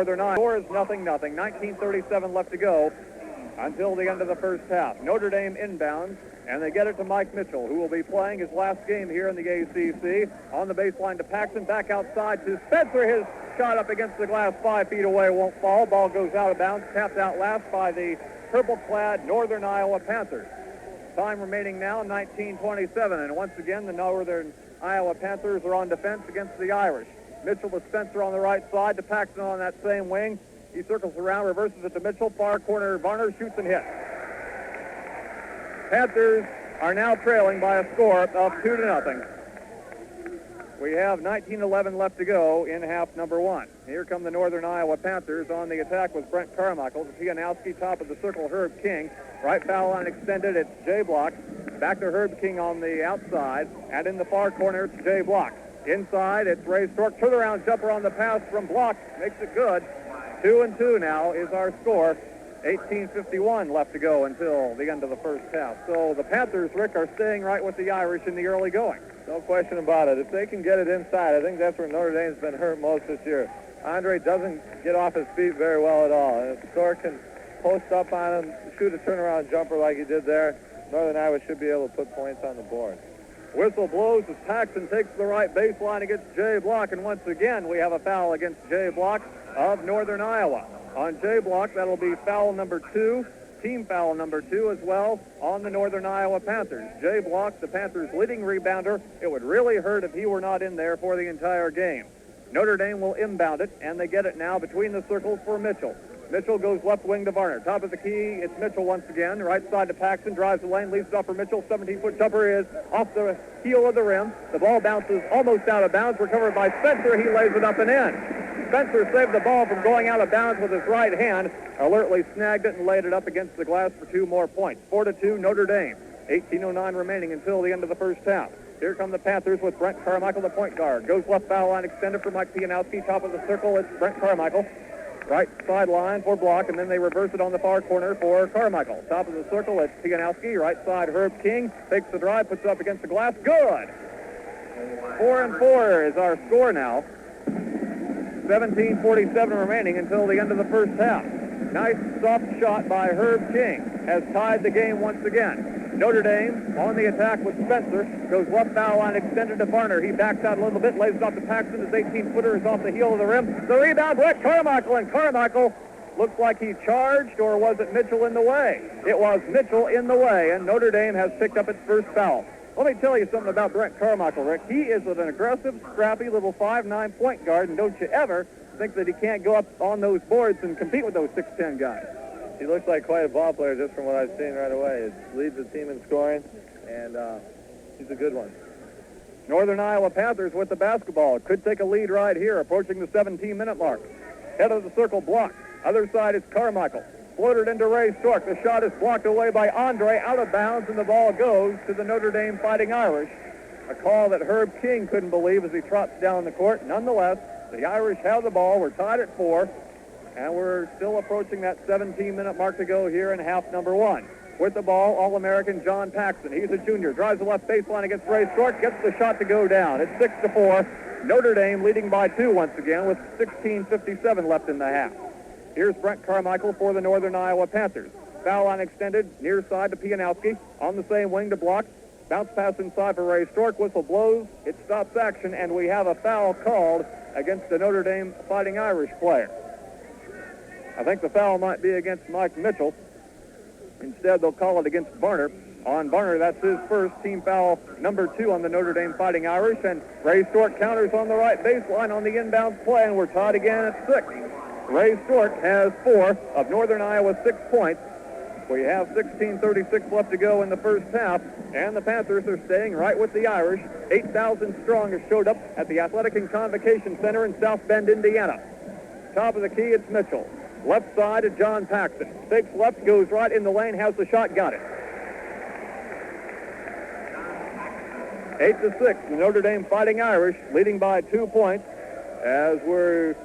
Northern Iowa. Score is 0-0. 19:37 left to go until the end of the first half. Notre Dame inbounds, and they get it to Mike Mitchell, who will be playing his last game here in the ACC. On the baseline to Paxton, back outside to Spencer. His shot up against the glass 5 feet away, won't fall. Ball goes out of bounds, tapped out last by the purple-clad Northern Iowa Panthers. Time remaining now, 19:27, and once again the Northern Iowa Panthers are on defense against the Irish. Mitchell to Spencer on the right side, to Paxton on that same wing. He circles around, reverses it to Mitchell, far corner, Varner shoots and hits. Panthers are now trailing by a score of 2-0. We have 19:11 left to go in half number one. Here come the Northern Iowa Panthers on the attack with Brent Carmichael. Pianowski, top of the circle, Herb King. Right foul line extended, it's Jay Block. Back to Herb King on the outside. And in the far corner, it's Jay Block. Inside, it's Ray Stork. Turnaround jumper on the pass from Block. Makes it good. 2-2 now is our score. 18:51 left to go until the end of the first half. So the Panthers, Rick, are staying right with the Irish in the early going. No question about it. If they can get it inside, I think that's where Notre Dame's been hurt most this year. Andre doesn't get off his feet very well at all. And if Stork can post up on him, shoot a turnaround jumper like he did there, Northern Iowa should be able to put points on the board. Whistle blows as Paxton takes the right baseline against Jay Block, and once again we have a foul against Jay Block of Northern Iowa. On Jay Block, that'll be foul number 2, team foul number 2 as well on the Northern Iowa Panthers. Jay Block, the Panthers' leading rebounder. It would really hurt if he were not in there for the entire game. Notre Dame will inbound it, and they get it now between the circles for Mitchell. Mitchell goes left wing to Varner. Top of the key, it's Mitchell once again. Right side to Paxton, drives the lane, leaves it off for Mitchell. 17-foot jumper is off the heel of the rim. The ball bounces almost out of bounds, recovered by Spencer. He lays it up and in. Spencer saved the ball from going out of bounds with his right hand, alertly snagged it and laid it up against the glass for 2 more points. 4-2 Notre Dame. 18:09 remaining until the end of the first half. Here come the Panthers with Brent Carmichael, the point guard. Goes left foul line extended for Mike Pianowski. Top of the circle, it's Brent Carmichael. Right sideline for Block, and then they reverse it on the far corner for Carmichael. Top of the circle, it's Pianowski. Right side, Herb King. Takes the drive, puts it up against the glass. Good! 4-4 is our score now. 17:47 remaining until the end of the first half. Nice soft shot by Herb King has tied the game once again. Notre Dame on the attack with Spencer. Goes left foul line extended to Varner. He backs out a little bit, lays it off to Paxton. His 18-footer is off the heel of the rim. The rebound, Brett Carmichael, and Carmichael looks like he charged, or was it Mitchell in the way? It was Mitchell in the way, and Notre Dame has picked up its first foul. Let me tell you something about Brent Carmichael, Rick. He is an aggressive, scrappy little 5'9" point guard, and don't you ever think that he can't go up on those boards and compete with those 6'10" guys. He looks like quite a ball player just from what I've seen right away. He leads the team in scoring, and he's a good one. Northern Iowa Panthers with the basketball. Could take a lead right here, approaching the 17-minute mark. Head of the circle blocked. Other side is Carmichael. Floated into Ray Stork. The shot is blocked away by Andre, out of bounds, and the ball goes to the Notre Dame Fighting Irish. A call that Herb King couldn't believe as he trots down the court. Nonetheless, the Irish have the ball. We're tied at 4. And we're still approaching that 17-minute mark to go here in half number 1. With the ball, All-American John Paxton. He's a junior. Drives the left baseline against Ray Stork. Gets the shot to go down. It's 6-4. Notre Dame leading by 2 once again with 16:57 left in the half. Here's Brent Carmichael for the Northern Iowa Panthers. Foul line extended near side to Pianowski. On the same wing to Block. Bounce pass inside for Ray Stork. Whistle blows. It stops action, and we have a foul called against the Notre Dame Fighting Irish player. I think the foul might be against Mike Mitchell. Instead, they'll call it against Varner. On Varner, that's his first team foul, number 2 on the Notre Dame Fighting Irish. And Ray Stork counters on the right baseline on the inbound play, and we're tied again at 6. Ray Stork has 4 of Northern Iowa's 6 points. We have 16:36 left to go in the first half, and the Panthers are staying right with the Irish. 8,000 strong has showed up at the Athletic and Convocation Center in South Bend, Indiana. Top of the key, it's Mitchell. Left side to John Paxton. Fakes left, goes right in the lane, has the shot, got it. 8-6, the Notre Dame Fighting Irish leading by 2 points as we're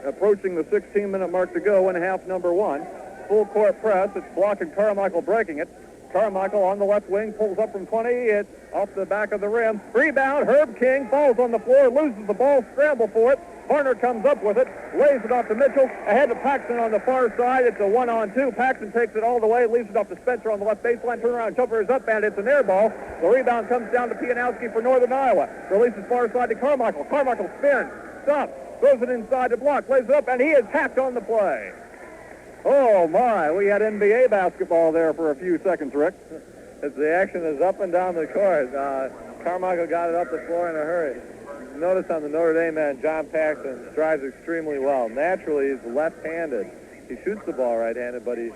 approaching the 16-minute mark to go in half number 1. Full court press, it's Block and Carmichael breaking it. Carmichael on the left wing, pulls up from 20, it's off the back of the rim. Rebound, Herb King falls on the floor, loses the ball, scramble for it. Varner comes up with it, lays it off to Mitchell, ahead to Paxton on the far side. It's a 1-on-2. Paxton takes it all the way, leaves it off to Spencer on the left baseline. Turnaround jumper is up, and it's an air ball. The rebound comes down to Pianowski for Northern Iowa. Releases far side to Carmichael. Carmichael spins, stops, throws it inside to Block, lays it up, and he is hacked on the play. Oh, my. We had NBA basketball there for a few seconds, Rick. As the action is up and down the court. Carmichael got it up the floor in a hurry. Notice on the Notre Dame man, John Paxton drives extremely well. Naturally, he's left-handed. He shoots the ball right-handed, but he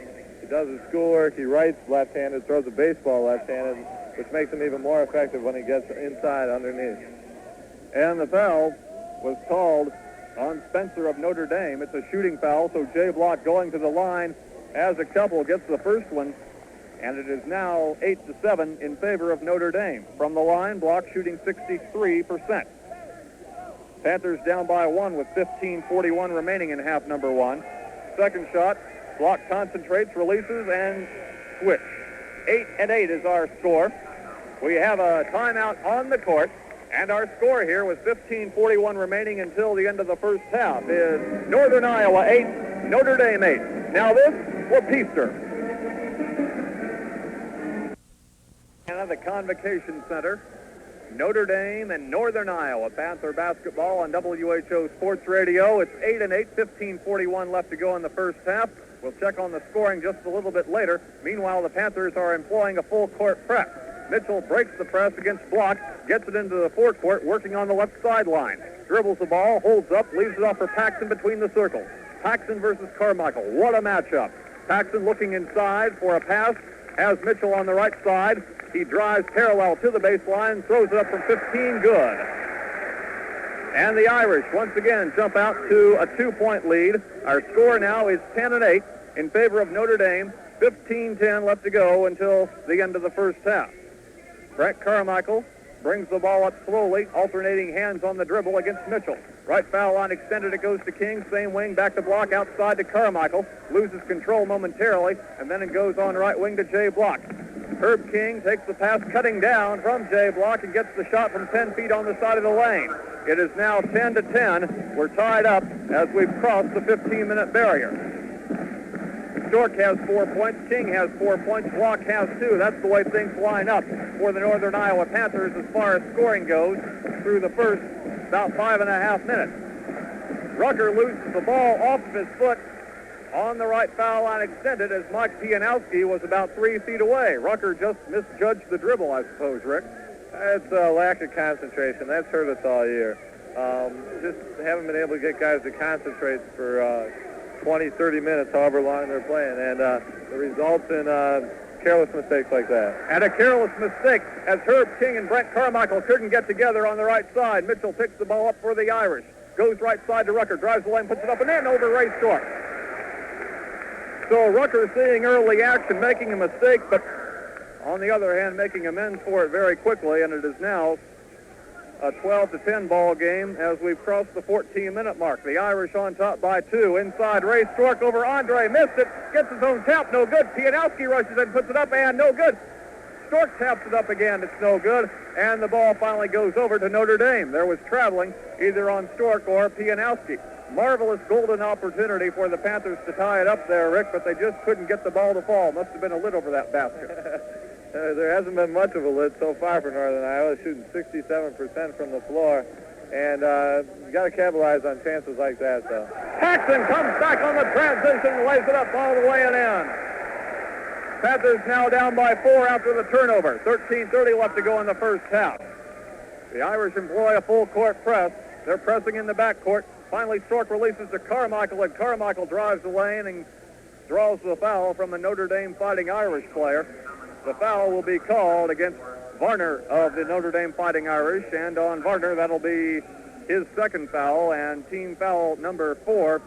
does his schoolwork. He writes left-handed, throws a baseball left-handed, which makes him even more effective when he gets inside underneath. And the foul was called on Spencer of Notre Dame. It's a shooting foul, so Jay Block going to the line as a couple gets the first one. And it is now 8-7 in favor of Notre Dame. From the line, Block shooting 63%. Panthers down by 1 with 15:41 remaining in half number 1. Second shot, Block concentrates, releases, and switch. 8-8 is our score. We have a timeout on the court, and our score here with 15:41 remaining until the end of the first half is Northern Iowa 8, Notre Dame 8. Now this for Peaster. The Convocation Center, Notre Dame and Northern Iowa Panther basketball on WHO Sports Radio. It's 8-8, 15:41 left to go in the first half. We'll check on the scoring just a little bit later. Meanwhile, the Panthers are employing a full court press. Mitchell breaks the press against Block, gets it into the forecourt, working on the left sideline. Dribbles the ball, holds up, leaves it off for Paxton between the circles. Paxton versus Carmichael. What a matchup. Paxton looking inside for a pass, has Mitchell on the right side. He drives parallel to the baseline, throws it up from 15, good. And the Irish once again jump out to a 2-point lead. Our score now is 10-8 in favor of Notre Dame. 15-10 left to go until the end of the first half. Brett Carmichael brings the ball up slowly, alternating hands on the dribble against Mitchell. Right foul line extended, it goes to King. Same wing, back to Block, outside to Carmichael. Loses control momentarily, and then it goes on right wing to Jay Block. Herb King takes the pass, cutting down from Jay Block, and gets the shot from 10 feet on the side of the lane. It is now 10-10. We're tied up as we've crossed the 15-minute barrier. Stork has 4 points. King has 4 points. Block has 2. That's the way things line up for the Northern Iowa Panthers as far as scoring goes through the first about 5.5 minutes. Rucker loses the ball off of his foot on the right foul line extended as Mike Pianowski was about 3 feet away. Rucker just misjudged the dribble, I suppose, Rick. It's a lack of concentration. That's hurt us all year. Just haven't been able to get guys to concentrate for 20, 30 minutes, however long they're playing, and it results in careless mistakes like that. And a careless mistake as Herb King and Brent Carmichael couldn't get together on the right side. Mitchell picks the ball up for the Irish. Goes right side to Rucker, drives the lane, puts it up and in over Ray Stork. So Rucker seeing early action, making a mistake, but on the other hand, making amends for it very quickly, and it is now a 12-10 ball game as we've crossed the 14-minute mark. The Irish on top by 2. Inside, Ray Stork over Andre. Missed it. Gets his own tap. No good. Pianowski rushes in, puts it up, and no good. Stork taps it up again. It's no good. And the ball finally goes over to Notre Dame. There was traveling either on Stork or Pianowski. Marvelous golden opportunity for the Panthers to tie it up there, Rick, but they just couldn't get the ball to fall. Must have been a lid over that basket. There hasn't been much of a lid so far for Northern Iowa, shooting 67% from the floor. And you got to capitalize on chances like that, though. Paxton comes back on the transition and lays it up all the way and in. Panthers now down by 4 after the turnover. 13:30 left to go in the first half. The Irish employ a full court press. They're pressing in the backcourt. Finally, Stork releases to Carmichael, and Carmichael drives the lane and draws the foul from a Notre Dame Fighting Irish player. The foul will be called against Varner of the Notre Dame Fighting Irish, and on Varner, that'll be his second foul and team foul number 4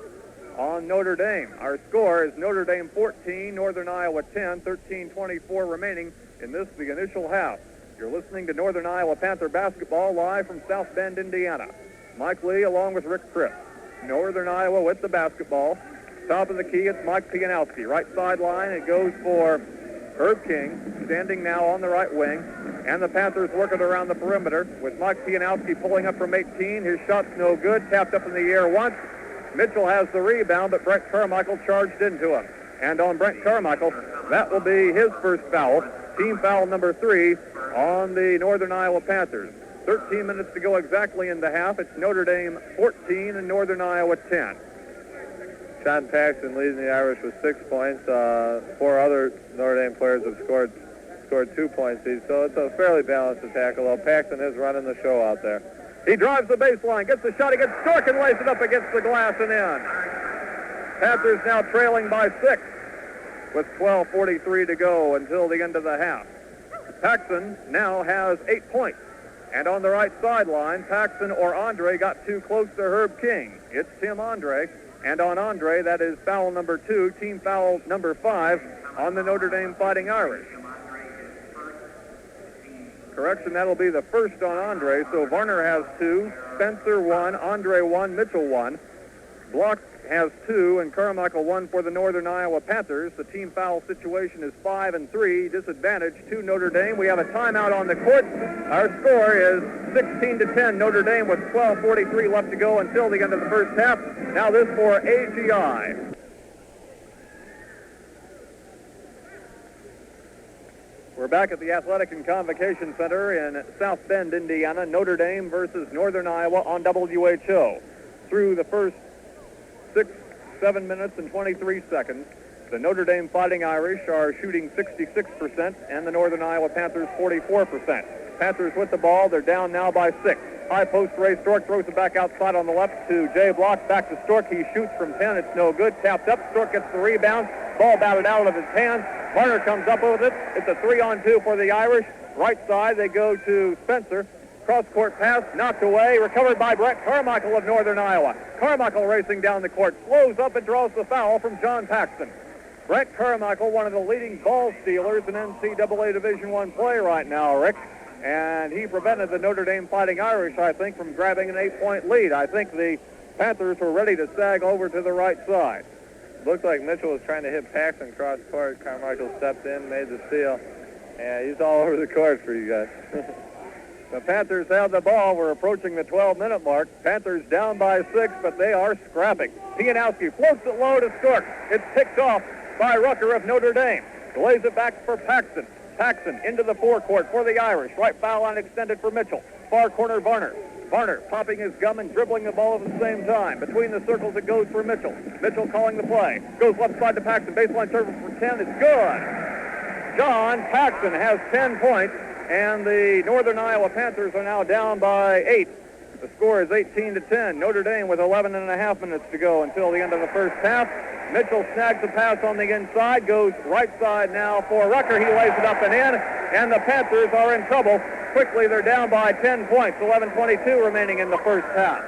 on Notre Dame. Our score is Notre Dame 14, Northern Iowa 10, 13:24 remaining in the initial half. You're listening to Northern Iowa Panther basketball live from South Bend, Indiana. Mike Lee along with Rick Tripp. Northern Iowa with the basketball. Top of the key, it's Mike Pianowski. Right sideline, it goes for Herb King standing now on the right wing, and the Panthers working around the perimeter with Mike Pianowski pulling up from 18. His shot's no good, tapped up in the air once. Mitchell has the rebound, but Brent Carmichael charged into him. And on Brent Carmichael, that will be his first foul, team foul number 3 on the Northern Iowa Panthers. 13 minutes to go exactly in the half. It's Notre Dame 14 and Northern Iowa 10. John Paxton leading the Irish with 6 points. 4 other Notre Dame players have scored 2 points each, so it's a fairly balanced attack, although Paxton is running the show out there. He drives the baseline, gets the shot against Stork and lays it up against the glass and in. Panthers now trailing by 6 with 12:43 to go until the end of the half. Paxton now has 8 points. And on the right sideline, Paxton or Andre got too close to Herb King. It's Tim Andre. And on Andre, that is foul number 2, team foul number 5 on the Notre Dame Fighting Irish. Correction, that'll be the first on Andre. So Varner has 2, Spencer 1, Andre 1, Mitchell 1. Block has 2, and Carmichael 1 for the Northern Iowa Panthers. The team foul situation is 5 and 3, disadvantage to Notre Dame. We have a timeout on the court. Our score is 16-10 Notre Dame with 12:43 left to go until the end of the first half. Now this for AGI. We're back at the Athletic and Convocation Center in South Bend, Indiana. Notre Dame versus Northern Iowa on WHO. Through the first 7 minutes and 23 seconds, the Notre Dame Fighting Irish are shooting 66%, and the Northern Iowa Panthers 44%. Panthers with the ball. They're down now by 6. High post, Ray Stork throws it back outside on the left to Jay Block. Back to Stork. He shoots from 10. It's no good. Tapped up. Stork gets the rebound. Ball batted out of his hands. Varner comes up with it. It's a 3-on-2 for the Irish. Right side, they go to Spencer. Cross-court pass, knocked away, recovered by Brett Carmichael of Northern Iowa. Carmichael racing down the court, slows up and draws the foul from John Paxton. Brett Carmichael, one of the leading ball stealers in NCAA Division I play right now, Rick. And he prevented the Notre Dame Fighting Irish, I think, from grabbing an 8-point lead. I think the Panthers were ready to sag over to the right side. Looked like Mitchell was trying to hit Paxton cross-court. Carmichael stepped in, made the steal. And he's all over the court for you guys. The Panthers have the ball. We're approaching the 12-minute mark. Panthers down by 6, but they are scrapping. Pianowski floats it low to Stork. It's picked off by Rucker of Notre Dame. Lays it back for Paxton. Paxton into the forecourt for the Irish. Right foul line extended for Mitchell. Far corner, Varner. Varner popping his gum and dribbling the ball at the same time. Between the circles, it goes for Mitchell. Mitchell calling the play. Goes left side to Paxton. Baseline serve for 10. It's good. John Paxton has 10 points. And the Northern Iowa Panthers are now down by 8. The score is 18-10. Notre Dame with 11 and a half minutes to go until the end of the first half. Mitchell snags the pass on the inside, goes right side now for Rucker. He lays it up and in, and the Panthers are in trouble. Quickly, they're down by 10 points, 11:22 remaining in the first half.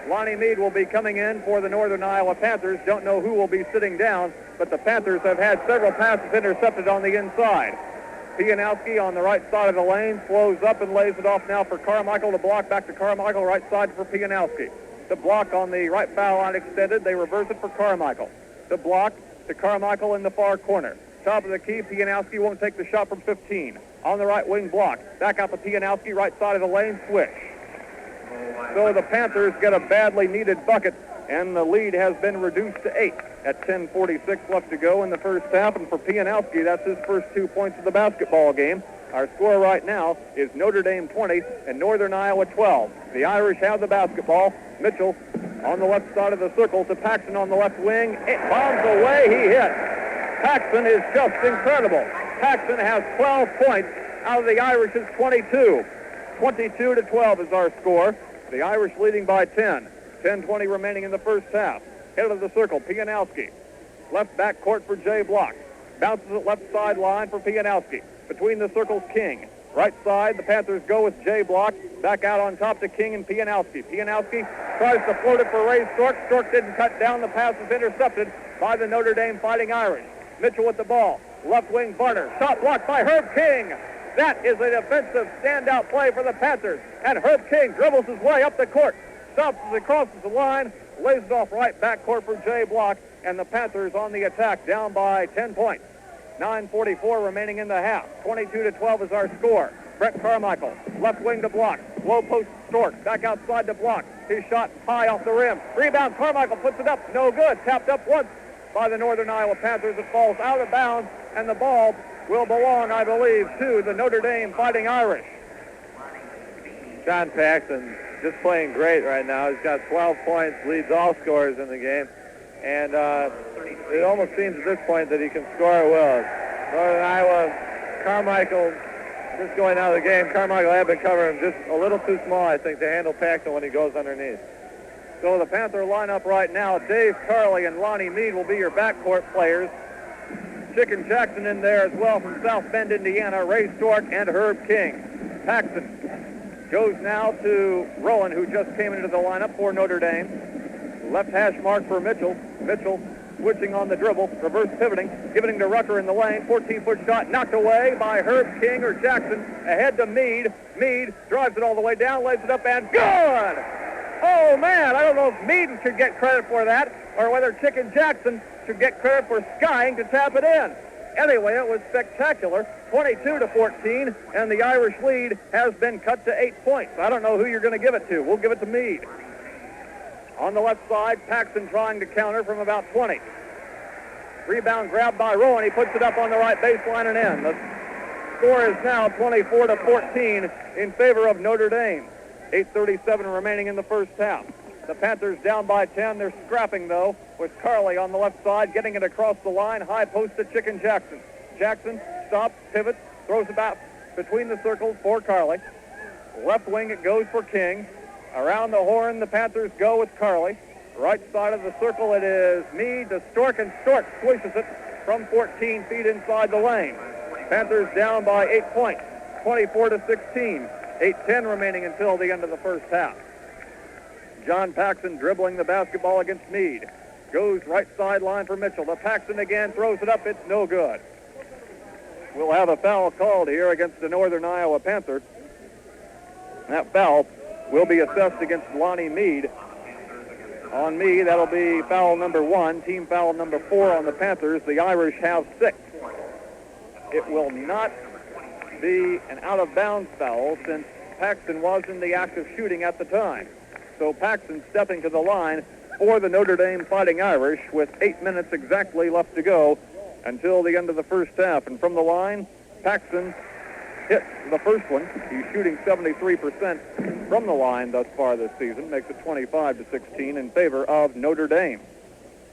Lonnie Mead will be coming in for the Northern Iowa Panthers. Don't know who will be sitting down, but the Panthers have had several passes intercepted on the inside. Pianowski on the right side of the lane slows up and lays it off now for Carmichael. The block back to Carmichael, right side for Pianowski. The block on the right foul line extended. They reverse it for Carmichael. The block to Carmichael in the far corner. Top of the key, Pianowski won't take the shot from 15. On the right wing block. Back out to Pianowski, right side of the lane, swish. So the Panthers get a badly needed bucket, and the lead has been reduced to 8 at 10:46 left to go in the first half. And for Pianowski, that's his first 2 points of the basketball game. Our score right now is Notre Dame 20 and Northern Iowa 12. The Irish have the basketball. Mitchell on the left side of the circle to Paxton on the left wing. It bombs away. He hits. Paxton is just incredible. Paxton has 12 points out of the Irish's 22. 22-12 is our score. The Irish leading by 10. 10:20 remaining in the first half. Head of the circle, Pianowski. Left back court for Jay Block. Bounces it left sideline for Pianowski. Between the circles, King. Right side, the Panthers go with Jay Block. Back out on top to King and Pianowski. Pianowski tries to float it for Ray Stork. Stork didn't cut down. The pass is intercepted by the Notre Dame Fighting Irish. Mitchell with the ball. Left wing, Varner. Shot blocked by Herb King. That is a defensive standout play for the Panthers. And Herb King dribbles his way up the court. Stops as it crosses the line. Lays it off right back court for Jay Block. And the Panthers on the attack, down by 10 points. 9:44 remaining in the half. 22-12 is our score. Brett Carmichael, left wing to block. Low post Stork, back outside to block. His shot high off the rim. Rebound, Carmichael puts it up. No good. Tapped up once by the Northern Iowa Panthers. It falls out of bounds, and the ball will belong, I believe, to the Notre Dame Fighting Irish. John Paxton just playing great right now. He's got 12 points, leads all scorers in the game. And it almost seems at this point that he can score at will. Northern Iowa, Carmichael just going out of the game. Carmichael had been covering him just a little too small, I think, to handle Paxton when he goes underneath. So the Panther lineup right now, Dave Carley and Lonnie Mead will be your backcourt players. Chicken Jackson in there as well from South Bend, Indiana, Ray Stork and Herb King. Paxton goes now to Rowan, who just came into the lineup for Notre Dame. Left hash mark for Mitchell. Mitchell switching on the dribble, reverse pivoting, giving to Rucker in the lane. 14-foot shot knocked away by Herb King or Jackson. Ahead to Mead. Mead drives it all the way down, lays it up, and good! Oh, man, I don't know if Mead should get credit for that or whether Chicken Jackson should get credit for skying to tap it in. Anyway, it was spectacular. 22-14, and the Irish lead has been cut to 8 points. I don't know who you're going to give it to. We'll give it to Mead. On the left side, Paxton trying to counter from about 20. Rebound grabbed by Rowan. He puts it up on the right baseline and in. The score is now 24-14 in favor of Notre Dame. 8:37 remaining in the first half. The Panthers down by 10. They're scrapping, though, with Carley on the left side, getting it across the line. High post to Chicken Jackson. Jackson stops, pivots, throws it back between the circles for Carley. Left wing it goes for King. Around the horn, the Panthers go with Carley. Right side of the circle, it is Mead to Stork, and Stork swishes it from 14 feet inside the lane. Panthers down by 8 points, 24-16. 8:10 remaining until the end of the first half. John Paxton dribbling the basketball against Mead. Goes right sideline for Mitchell. To Paxton again, throws it up. It's no good. We'll have a foul called here against the Northern Iowa Panther. That foul will be assessed against Lonnie Mead. On Mead, that'll be foul number 1, team foul number 4 on the Panthers. The Irish have 6. It will not be an out-of-bounds foul since Paxton was in the act of shooting at the time. So Paxton stepping to the line for the Notre Dame Fighting Irish with 8 minutes exactly left to go until the end of the first half. And from the line, Paxton hit the first one. He's shooting 73% from the line thus far this season. Makes it 25-16 in favor of Notre Dame.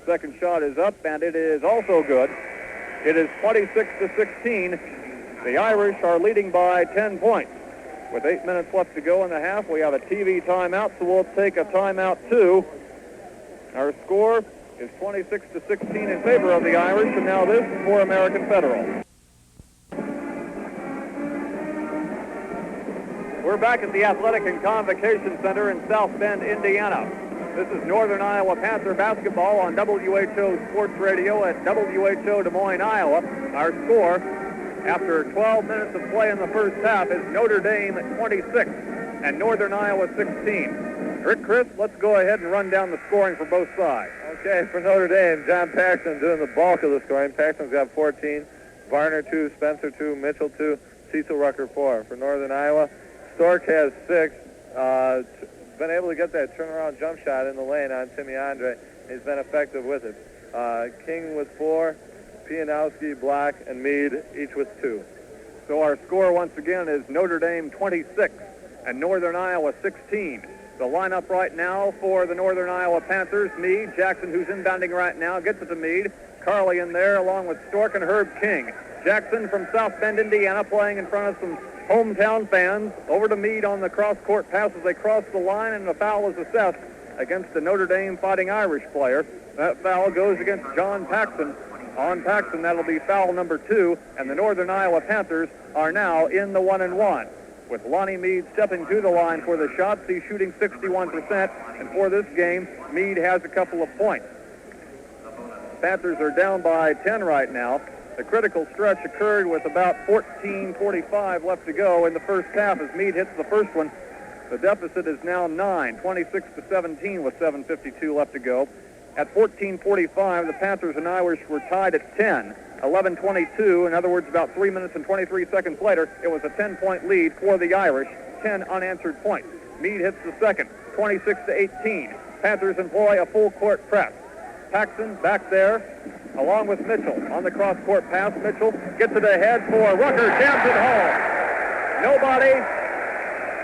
Second shot is up, and it is also good. It is 26-16. The Irish are leading by 10 points. With 8 minutes left to go in the half, we have a TV timeout, so we'll take a timeout too. Our score is 26-16 in favor of the Irish, and now this for American Federal. We're back at the Athletic and Convocation Center in South Bend, Indiana. This is Northern Iowa Panther basketball on WHO Sports Radio at WHO Des Moines, Iowa. Our score after 12 minutes of play in the first half is Notre Dame 26 and Northern Iowa 16. Rick, Chris, let's go ahead and run down the scoring for both sides. Okay, for Notre Dame, John Paxton doing the bulk of the scoring. Paxton's got 14, Varner 2, Spencer 2, Mitchell 2, Cecil Rucker 4. For Northern Iowa, Stork has 6. Been able to get that turnaround jump shot in the lane on Timmy Andre. He's been effective with it. King with 4, Pianowski, Black, and Mead, each with 2. So our score once again is Notre Dame 26 and Northern Iowa 16. The lineup right now for the Northern Iowa Panthers, Mead, Jackson, who's inbounding right now, gets it to Mead. Carley in there along with Stork and Herb King. Jackson from South Bend, Indiana, playing in front of some hometown fans. Over to Mead on the cross-court pass as they cross the line, and the foul is assessed against the Notre Dame Fighting Irish player. That foul goes against John Paxton. On Paxton, that'll be foul number 2, and the Northern Iowa Panthers are now in the 1-and-1. With Lonnie Mead stepping to the line for the shots, he's shooting 61%, and for this game, Mead has a couple of points. Panthers are down by 10 right now. The critical stretch occurred with about 14:45 left to go in the first half as Mead hits the first one. The deficit is now 9, 26-17 with 7:52 left to go. At 14:45, the Panthers and Irish were tied at 10. 11:22, in other words, about 3 minutes and 23 seconds later, it was a 10-point lead for the Irish, 10 unanswered points. Meade hits the second, 26-18. Panthers employ a full-court press. Paxson back there, along with Mitchell. On the cross-court pass, Mitchell gets it ahead for Rucker, jams it home. Nobody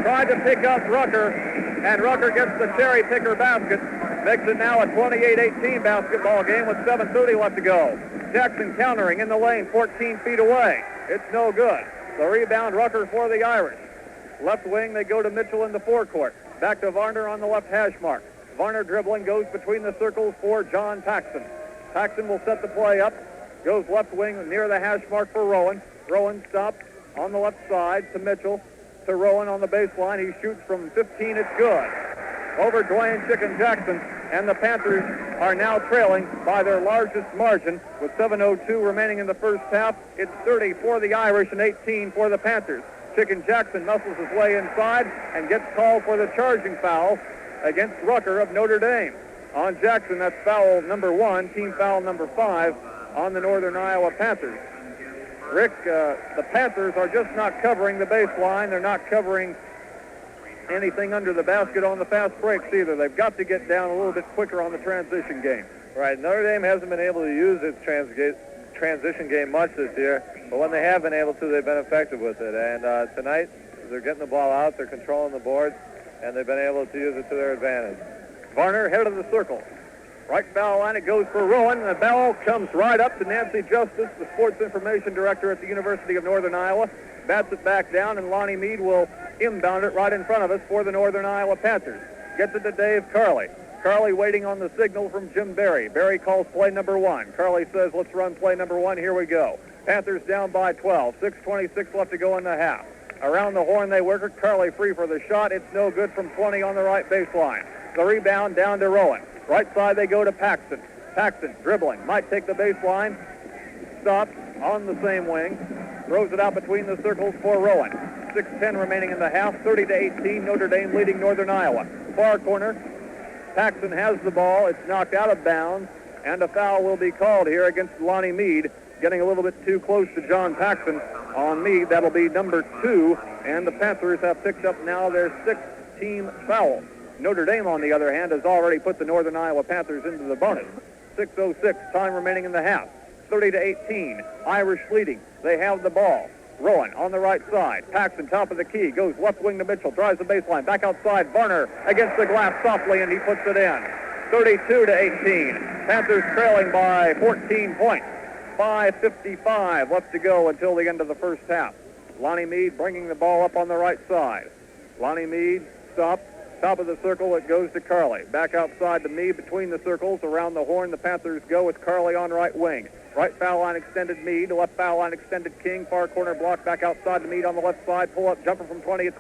tried to pick up Rucker, and Rucker gets the cherry-picker basket. Makes it now a 28-18 basketball game with 7:30 left to go. Jackson countering in the lane, 14 feet away. It's no good. The rebound, Rucker for the Irish. Left wing, they go to Mitchell in the forecourt. Back to Varner on the left hash mark. Varner dribbling, goes between the circles for John Paxson. Paxson will set the play up. Goes left wing near the hash mark for Rowan. Rowan stops on the left side to Mitchell. To Rowan on the baseline. He shoots from 15. It's good. Over Dwayne Chicken Jackson. And the Panthers are now trailing by their largest margin with 7:02 remaining in the first half. It's 30 for the Irish and 18 for the Panthers. Chicken Jackson muscles his way inside and gets called for the charging foul against Rucker of Notre Dame. On Jackson, that's foul number 1, team foul number 5 on the Northern Iowa Panthers. Rick, the Panthers are just not covering the baseline. They're not covering anything under the basket on the fast breaks either. They've got to get down a little bit quicker on the transition game. Right, Notre Dame hasn't been able to use its transition game much this year, but when they have been able to, they've been effective with it. And tonight, they're getting the ball out, they're controlling the boards, and they've been able to use it to their advantage. Varner, head of the circle. Right foul line, it goes for Rowan. The ball comes right up to Nancy Justice, the sports information director at the University of Northern Iowa. Bats it back down, and Lonnie Meade will inbound it right in front of us for the Northern Iowa Panthers. Gets it to Dave Carley. Carley waiting on the signal from Jim Berry. Berry calls play number 1. Carley says, let's run play number 1. Here we go. Panthers down by 12. 6:26 left to go in the half. Around the horn they work it. Carley free for the shot. It's no good from 20 on the right baseline. The rebound down to Rowan. Right side they go to Paxson. Paxson dribbling. Might take the baseline. Stops on the same wing. Throws it out between the circles for Rowan. 6:10 remaining in the half. 30-18. Notre Dame leading Northern Iowa. Far corner. Paxson has the ball. It's knocked out of bounds. And a foul will be called here against Lonnie Meade. Getting a little bit too close to John Paxson on Meade. That'll be number 2. And the Panthers have picked up now their 6th team foul. Notre Dame, on the other hand, has already put the Northern Iowa Panthers into the bonus. 6:06, time remaining in the half. 30-18, Irish leading. They have the ball. Rowan on the right side. Paxson, top of the key, goes left wing to Mitchell, drives the baseline, back outside. Varner against the glass softly, and he puts it in. 32-18. Panthers trailing by 14 points. 5:55 left to go until the end of the first half. Lonnie Meade bringing the ball up on the right side. Lonnie Meade stops. Top of the circle, it goes to Carley. Back outside to Meade between the circles. Around the horn, the Panthers go with Carley on right wing. Right foul line extended Meade. Left foul line extended King. Far corner block back outside to Meade on the left side. Pull up jumper from 20. It's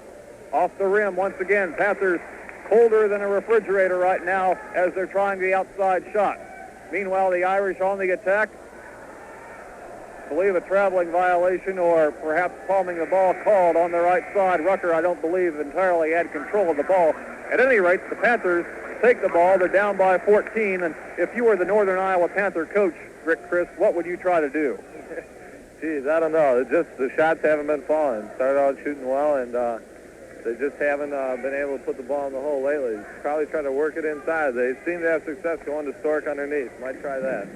off the rim once again. Panthers colder than a refrigerator right now as they're trying the outside shot. Meanwhile, the Irish on the attack. I believe a traveling violation or perhaps palming the ball called on the right side. Rucker, I don't believe, entirely had control of the ball. At any rate, the Panthers take the ball. They're down by 14. And if you were the Northern Iowa Panther coach, Rick Chris, what would you try to do? Geez, I don't know. It's just the shots haven't been falling. Started out shooting well, and they just haven't been able to put the ball in the hole lately. Probably try to work it inside. They seem to have success going to Stork underneath. Might try that.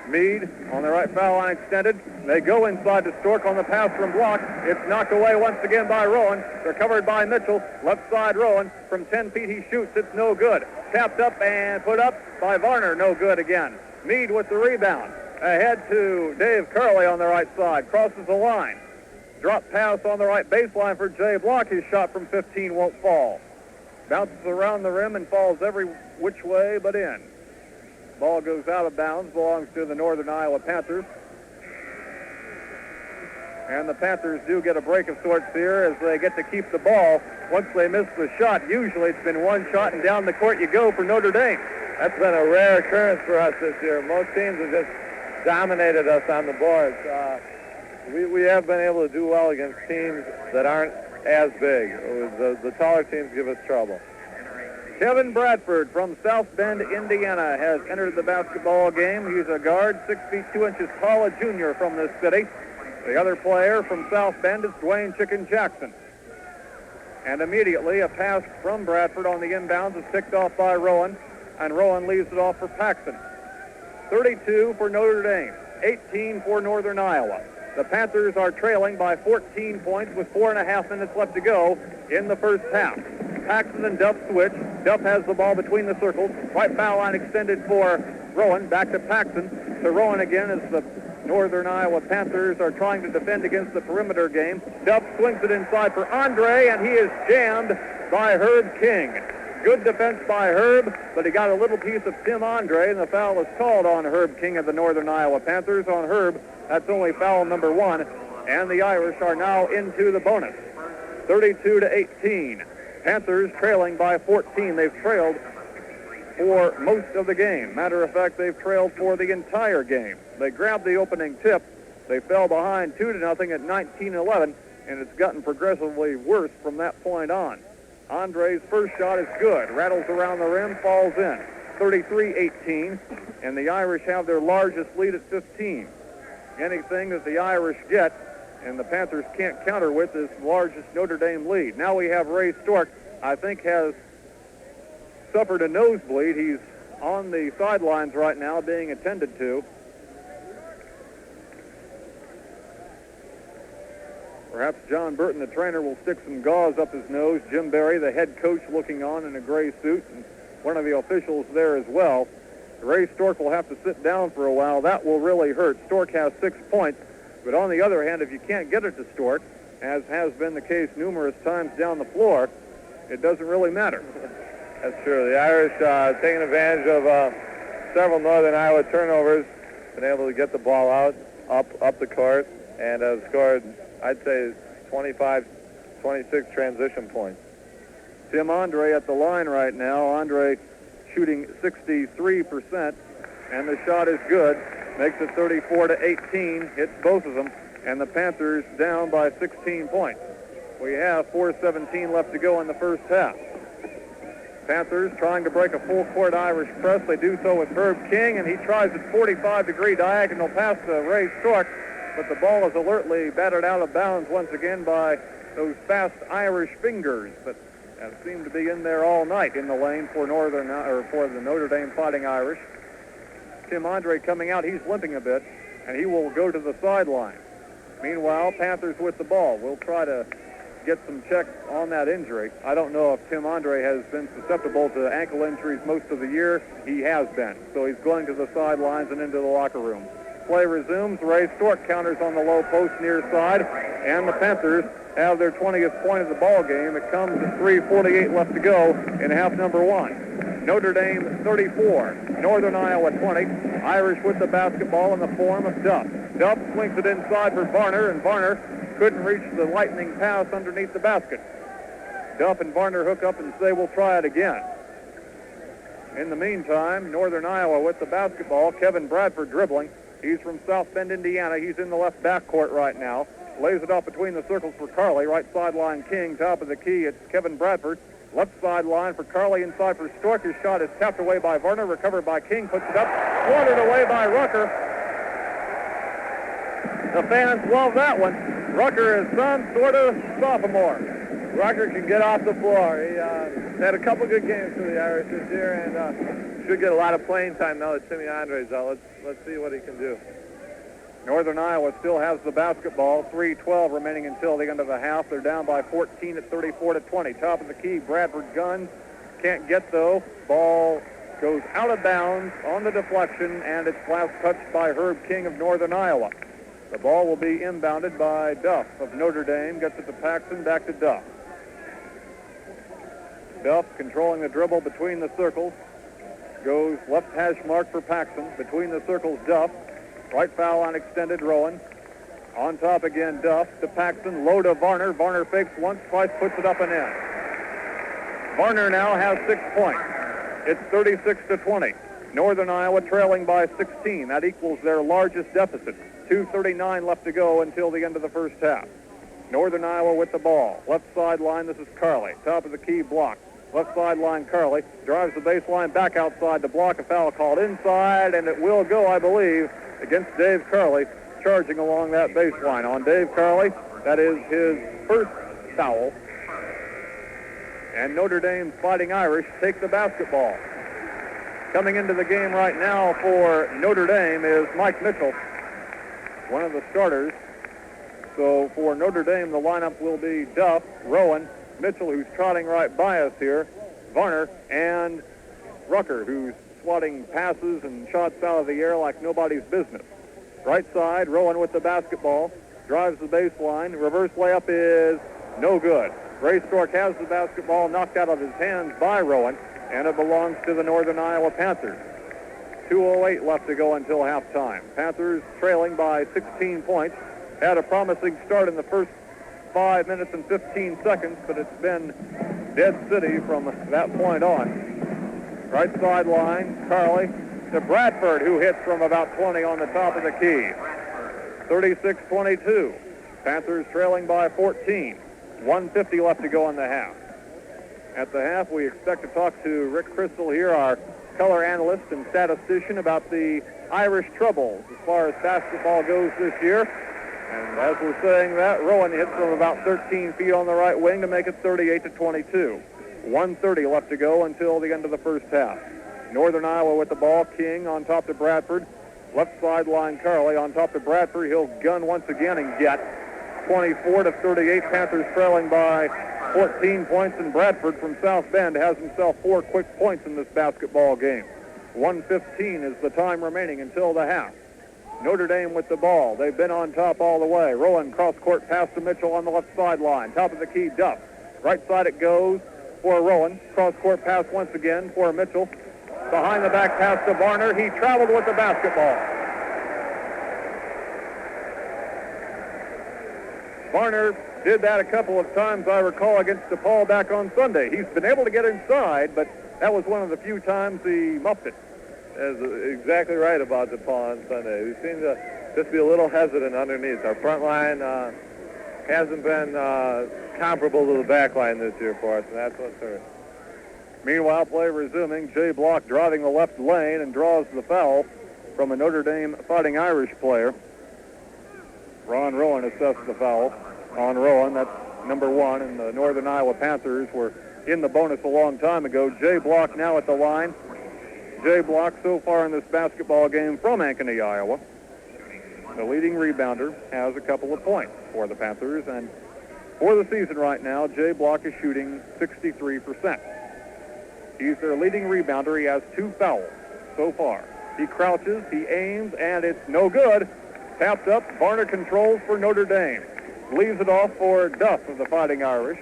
Meade on the right foul line extended. They go inside to Stork on the pass from block. It's knocked away once again by Rowan. They're covered by Mitchell. Left side Rowan. From 10 feet he shoots. It's no good. Tapped up and put up by Varner. No good again. Meade with the rebound. Ahead to Dave Carley on the right side. Crosses the line. Drop pass on the right baseline for Jay Block. His shot from 15 won't fall. Bounces around the rim and falls every which way but in. Ball goes out of bounds, belongs to the Northern Iowa Panthers. And the Panthers do get a break of sorts here as they get to keep the ball. Once they miss the shot, usually it's been one shot and down the court you go for Notre Dame. That's been a rare occurrence for us this year. Most teams have just dominated us on the boards. We have been able to do well against teams that aren't as big. The taller teams give us trouble. Kevin Bradford from South Bend, Indiana, has entered the basketball game. He's a guard, 6 feet 2 inches tall, a junior from this city. The other player from South Bend is Dwayne Chicken Jackson. And immediately a pass from Bradford on the inbounds is picked off by Rowan, and Rowan leaves it off for Paxson. 32 for Notre Dame, 18 for Northern Iowa. The Panthers are trailing by 14 points with 4.5 minutes left to go in the first half. Paxson and Duff switch. Duff has the ball between the circles. Right foul line extended for Rowan. Back to Paxson. To Rowan again as the Northern Iowa Panthers are trying to defend against the perimeter game. Duff swings it inside for Andre, and he is jammed by Herb King. Good defense by Herb, but he got a little piece of Tim Andre, and the foul is called on Herb King of the Northern Iowa Panthers. On Herb, that's only foul number 1, and the Irish are now into the bonus. 32-18. Panthers trailing by 14. They've trailed for most of the game. Matter of fact, they've trailed for the entire game. They grabbed the opening tip. They fell behind 2-0 at 19-11, and it's gotten progressively worse from that point on. Andre's first shot is good. Rattles around the rim, falls in. 33-18, and the Irish have their largest lead at 15. Anything that the Irish get and the Panthers can't counter with this largest Notre Dame lead. Now we have Ray Stork, I think has suffered a nosebleed. He's on the sidelines right now being attended to. Perhaps John Burton, the trainer, will stick some gauze up his nose. Jim Berry, the head coach, looking on in a gray suit, and one of the officials there as well. Ray Stork will have to sit down for a while. That will really hurt. Stork has 6 points. But on the other hand, if you can't get it to Stork, as has been the case numerous times down the floor, it doesn't really matter. That's true. The Irish taking advantage of several Northern Iowa turnovers, been able to get the ball out, up the court, and have scored, I'd say, 25, 26 transition points. Tim Andre at the line right now. Andre shooting 63%, and the shot is good. Makes it 34-18, hits both of them, and the Panthers down by 16 points. We have 4:17 left to go in the first half. Panthers trying to break a full-court Irish press. They do so with Herb King, and he tries a 45-degree diagonal pass to Ray Stork, but the ball is alertly batted out of bounds once again by those fast Irish fingers that have seemed to be in there all night in the lane for the Notre Dame Fighting Irish. Tim Andre coming out. He's limping a bit, and he will go to the sideline. Meanwhile, Panthers with the ball. We'll try to get some checks on that injury. I don't know if Tim Andre has been susceptible to ankle injuries most of the year. He has been. So he's going to the sidelines and into the locker room. Play resumes. Ray Stork counters on the low post near side, and the Panthers have their 20th point of the ball game. It comes at 3:48 left to go in half number 1. Notre Dame 34, Northern Iowa 20. Irish with the basketball in the form of Duff. Duff swings it inside for Varner, and Varner couldn't reach the lightning pass underneath the basket. Duff and Varner hook up and say, we'll try it again. In the meantime, Northern Iowa with the basketball. Kevin Bradford dribbling. He's from South Bend, Indiana. He's in the left backcourt right now. Lays it off between the circles for Carley. Right sideline King. Top of the key, it's Kevin Bradford. Left sideline for Carley, inside for Stork. His shot is tapped away by Varner, recovered by King, puts it up, squandered away by Rucker. The fans love that one. Rucker is some sort of sophomore. Rucker can get off the floor. He had a couple good games for the Irish this year, and should get a lot of playing time now that Timmy Andre's out. Let's see what he can do. Northern Iowa still has the basketball. 3:12 remaining until the end of the half. They're down by 14 at 34-20. Top of the key, Bradford guns. Can't get, though. Ball goes out of bounds on the deflection, and it's last touched by Herb King of Northern Iowa. The ball will be inbounded by Duff of Notre Dame. Gets it to Paxson, back to Duff. Duff controlling the dribble between the circles. Goes left hash mark for Paxson. Between the circles, Duff. Right foul on extended, Rowan. On top again, Duff to Paxson, low to Varner. Varner fakes once, twice, puts it up and in. Varner now has 6 points. It's 36-20. Northern Iowa trailing by 16. That equals their largest deficit. 2:39 left to go until the end of the first half. Northern Iowa with the ball. Left sideline, this is Carley. Top of the key block. Left sideline, Carly drives the baseline back outside to block. A foul called inside, and it will go, I believe, against Dave Carly, charging along that baseline. On Dave Carly, that is his first foul. And Notre Dame's Fighting Irish take the basketball. Coming into the game right now for Notre Dame is Mike Mitchell, one of the starters. So for Notre Dame, the lineup will be Duff, Rowan, Mitchell, who's trotting right by us here, Varner, and Rucker, who's swatting passes and shots out of the air like nobody's business. Right side, Rowan with the basketball, drives the baseline. Reverse layup is no good. Ray Stork has the basketball knocked out of his hands by Rowan, and it belongs to the Northern Iowa Panthers. 2:08 left to go until halftime. Panthers trailing by 16 points. Had a promising start in the first 5 minutes and 15 seconds, but it's been dead city from that point on. Right sideline, Carly to Bradford, who hits from about 20 on the top of the key. 36-22. Panthers trailing by 14. 1:50 left to go in the half. At the half, we expect to talk to Rick Crystal here, our color analyst and statistician, about the Irish troubles as far as basketball goes this year. And as we're saying that, Rowan hits from about 13 feet on the right wing to make it 38-22. 1:30 left to go until the end of the first half. Northern Iowa with the ball. King on top to Bradford. Left sideline, Carly on top to Bradford. He'll gun once again and get 24-38. Panthers trailing by 14 points, and Bradford from South Bend has himself 4 quick points in this basketball game. 1:15 is the time remaining until the half. Notre Dame with the ball. They've been on top all the way. Rowan cross-court pass to Mitchell on the left sideline. Top of the key, Duff. Right side it goes for Rowan. Cross-court pass once again for Mitchell. Behind the back pass to Varner. He traveled with the basketball. Varner did that a couple of times, I recall, against DePaul back on Sunday. He's been able to get inside, but that was one of the few times he muffed it. That's exactly right about DePaul on Sunday. We seem to just be a little hesitant underneath. Our front line hasn't been comparable to the back line this year for us, and that's what's hurt. Meanwhile, play resuming. Jay Block driving the left lane and draws the foul from a Notre Dame Fighting Irish player. Ron Rowan assessed the foul on Rowan. That's number 1, and the Northern Iowa Panthers were in the bonus a long time ago. Jay Block now at the line. Jay Block so far in this basketball game from Ankeny, Iowa. The leading rebounder has a couple of points for the Panthers, and for the season right now, Jay Block is shooting 63%. He's their leading rebounder. He has 2 fouls so far. He crouches, he aims, and it's no good. Tapped up, Varner controls for Notre Dame. Leaves it off for Duff of the Fighting Irish.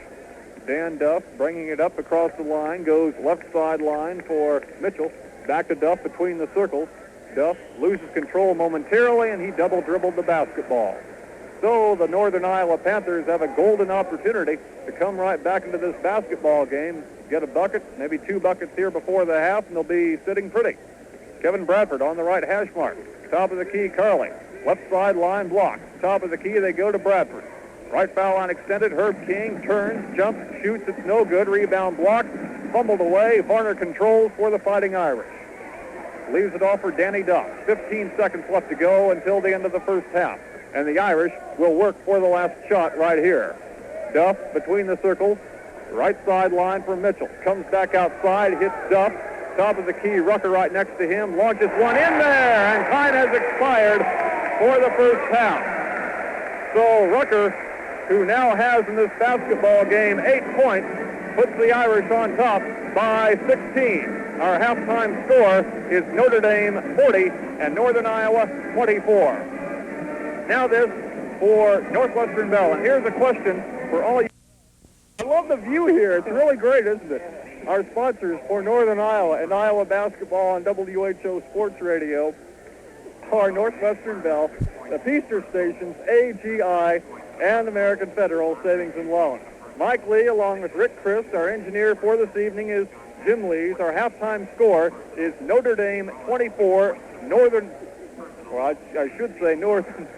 Dan Duff bringing it up across the line, goes left sideline for Mitchell. Back to Duff between the circles. Duff loses control momentarily, and he double dribbled the basketball. So the Northern Iowa Panthers have a golden opportunity to come right back into this basketball game, get a bucket, maybe 2 buckets here before the half, and they'll be sitting pretty. Kevin Bradford on the right hash mark. Top of the key, Carly. Left sideline block. Top of the key, they go to Bradford. Right foul line extended. Herb King turns, jumps, shoots. It's no good. Rebound blocked. Fumbled away. Varner controls for the Fighting Irish. Leaves it off for Danny Duff. 15 seconds left to go until the end of the first half. And the Irish will work for the last shot right here. Duff between the circles. Right sideline for Mitchell. Comes back outside, hits Duff. Top of the key, Rucker right next to him. Launches one in there, and time has expired for the first half. So Rucker, who now has in this basketball game 8 points, puts the Irish on top by 16. Our halftime score is Notre Dame 40 and Northern Iowa 24. Now this for Northwestern Bell. And here's a question for all you. I love the view here. It's really great, isn't it? Our sponsors for Northern Iowa and Iowa basketball on WHO Sports Radio are Northwestern Bell, the Peaster Stations, AGI, and American Federal Savings and Loan. Mike Lee, along with Rick Christ, our engineer for this evening, is Jim Lees. Our halftime score is Notre Dame 24, Northern, well, I should say Northern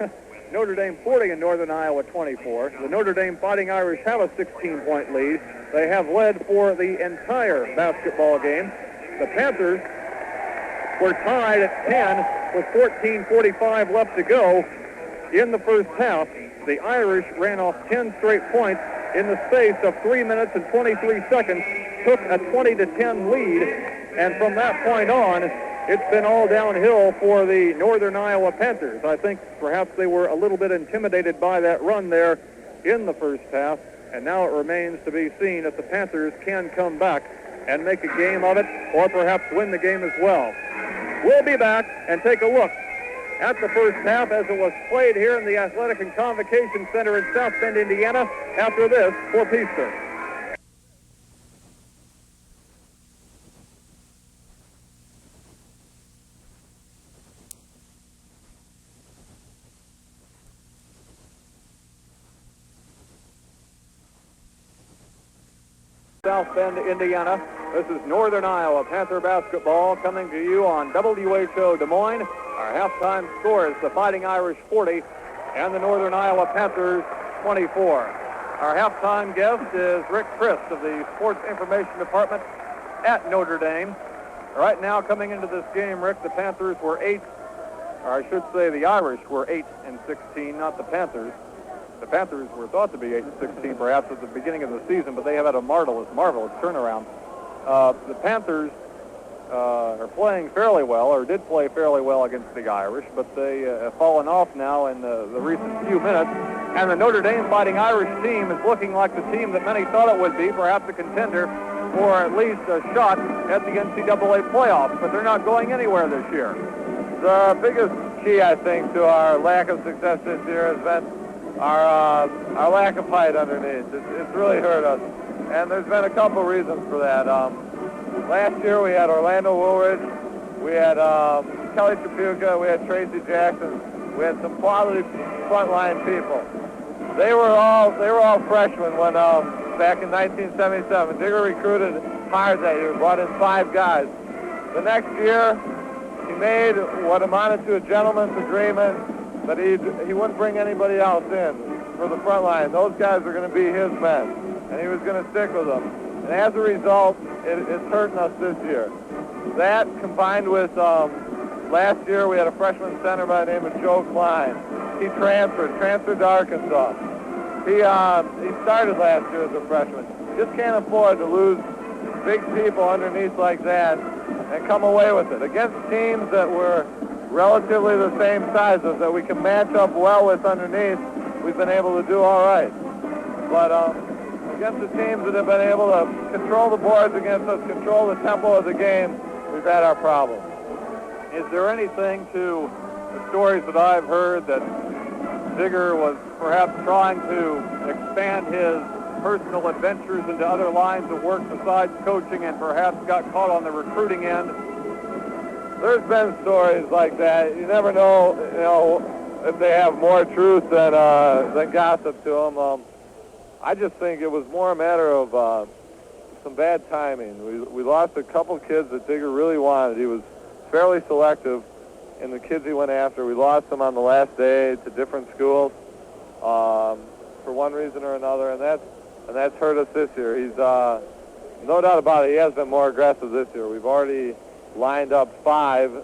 Notre Dame 40 and Northern Iowa 24. The Notre Dame Fighting Irish have a 16-point lead. They have led for the entire basketball game. The Panthers were tied at 10 with 14:45 left to go in the first half. The Irish ran off 10 straight points in the space of 3 minutes and 23 seconds, took a 20-10 lead, and from that point on, it's been all downhill for the Northern Iowa Panthers. I think perhaps they were a little bit intimidated by that run there in the first half, and now it remains to be seen if the Panthers can come back and make a game of it, or perhaps win the game as well. We'll be back and take a look at the first half as it was played here in the Athletic and Convocation Center in South Bend, Indiana, after this for Peaster. South Bend, Indiana. This is Northern Iowa Panther basketball coming to you on WHO Des Moines. Our halftime score is the Fighting Irish 40 and the Northern Iowa Panthers 24. Our halftime guest is Rick Christ of the Sports Information Department at Notre Dame. Right now, coming into this game, Rick, the Panthers were the Irish were 8-16, not the Panthers. The Panthers were thought to be 8-16 perhaps at the beginning of the season, but they have had a marvelous turnaround. The Panthers are playing fairly well, or did play fairly well against the Irish, but they have fallen off now in the recent few minutes. And the Notre Dame Fighting Irish team is looking like the team that many thought it would be, perhaps a contender for at least a shot at the NCAA playoffs, but they're not going anywhere this year. The biggest key, I think, to our lack of success this year has been our lack of height underneath. It's really hurt us, and there's been a couple reasons for that. Last year we had Orlando Woolridge, we had Kelly Trapuka, we had Tracy Jackson, we had some quality frontline people. They were all freshmen when back in 1977. Digger recruited hard that year, brought in 5 guys. The next year he made what amounted to a gentleman's agreement that he wouldn't bring anybody else in for the front line. Those guys were going to be his men, and he was going to stick with them. And as a result, it's hurting us this year. That combined with last year we had a freshman center by the name of Joe Klein. He transferred to Arkansas. He started last year as a freshman. Just can't afford to lose big people underneath like that and come away with it. Against teams that were relatively the same sizes that we can match up well with underneath, we've been able to do all right. But against the teams that have been able to control the boards against us, control the tempo of the game, we've had our problems. Is there anything to the stories that I've heard that Digger was perhaps trying to expand his personal adventures into other lines of work besides coaching and perhaps got caught on the recruiting end? There's been stories like that. You never know, if they have more truth than gossip to them. I just think it was more a matter of some bad timing. We lost a couple kids that Digger really wanted. He was fairly selective in the kids he went after. We lost them on the last day to different schools for one reason or another, and that's hurt us this year. He's no doubt about it. He has been more aggressive this year. We've already lined up 5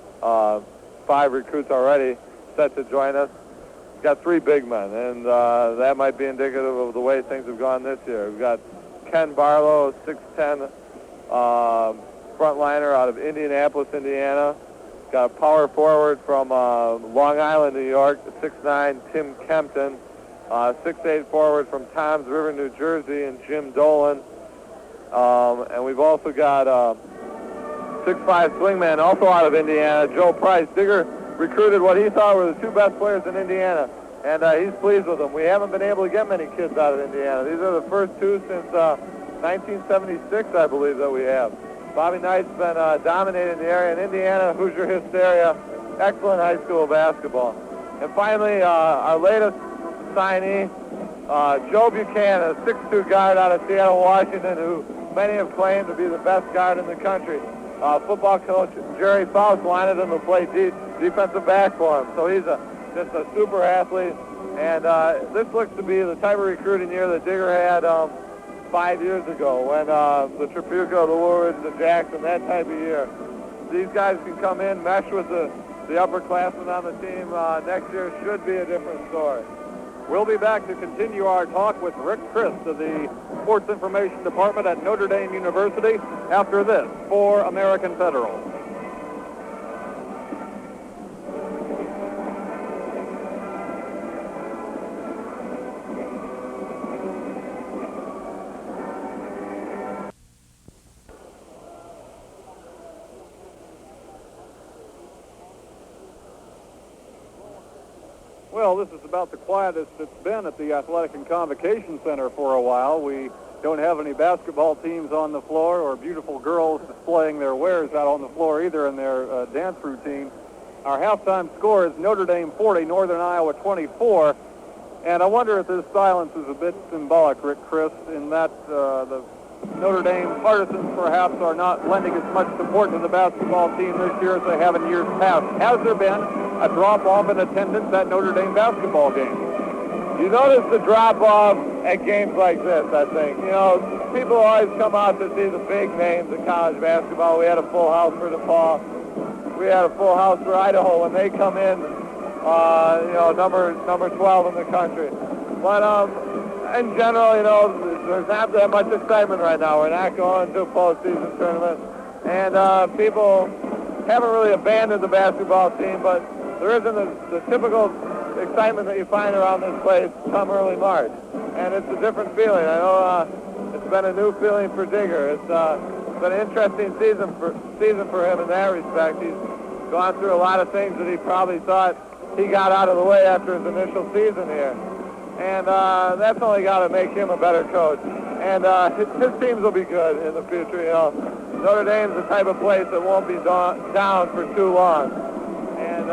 recruits already set to join us. We've got 3 big men, and that might be indicative of the way things have gone this year. We've got Ken Barlow, 6'10", frontliner out of Indianapolis, Indiana. Got a power forward from Long Island, New York, 6'9", Tim Kempton. 6'8" forward from Toms River, New Jersey, and Jim Dolan. And we've also got 6'5" swingman, also out of Indiana, Joe Price. Digger recruited what he thought were the 2 best players in Indiana, and he's pleased with them. We haven't been able to get many kids out of Indiana. These are the first 2 since 1976, I believe, that we have. Bobby Knight's been dominating the area in Indiana, Hoosier hysteria, excellent high school basketball. And finally, our latest signee, Joe Buchanan, a 6'2" guard out of Seattle, Washington, who many have claimed to be the best guard in the country. Football coach Jerry Faust wanted him to play defensive back for him. So he's just a super athlete, And this looks to be the type of recruiting year that Digger had 5 years ago when the Trapuco, the Woolridge, the Jackson, that type of year. These guys can come in, mesh with the upperclassmen on the team. Next year should be a different story. We'll be back to continue our talk with Rick Christ of the Sports Information Department at Notre Dame University after this for American Federal. Well, this is about the quietest it's been at the Athletic and Convocation Center for a while. We don't have any basketball teams on the floor or beautiful girls displaying their wares out on the floor either in their dance routine. Our halftime score is Notre Dame 40, Northern Iowa 24. And I wonder if this silence is a bit symbolic, Rick Christ, in that the Notre Dame partisans perhaps are not lending as much support to the basketball team this year as they have in years past. Has there been a drop-off in attendance at Notre Dame basketball games? You notice the drop-off at games like this, I think. You know, people always come out to see the big names in college basketball. We had a full house for DePaul. We had a full house for Idaho when they come in, number 12 in the country. But in general, you know, there's not that much excitement right now. We're not going to a postseason tournament. And people haven't really abandoned the basketball team, but there isn't the typical excitement that you find around this place come early March. And it's a different feeling. I know it's been a new feeling for Digger. It's been an interesting season for him in that respect. He's gone through a lot of things that he probably thought he got out of the way after his initial season here. And that's only got to make him a better coach. And his teams will be good in the future. You know, Notre Dame's the type of place that won't be down for too long. And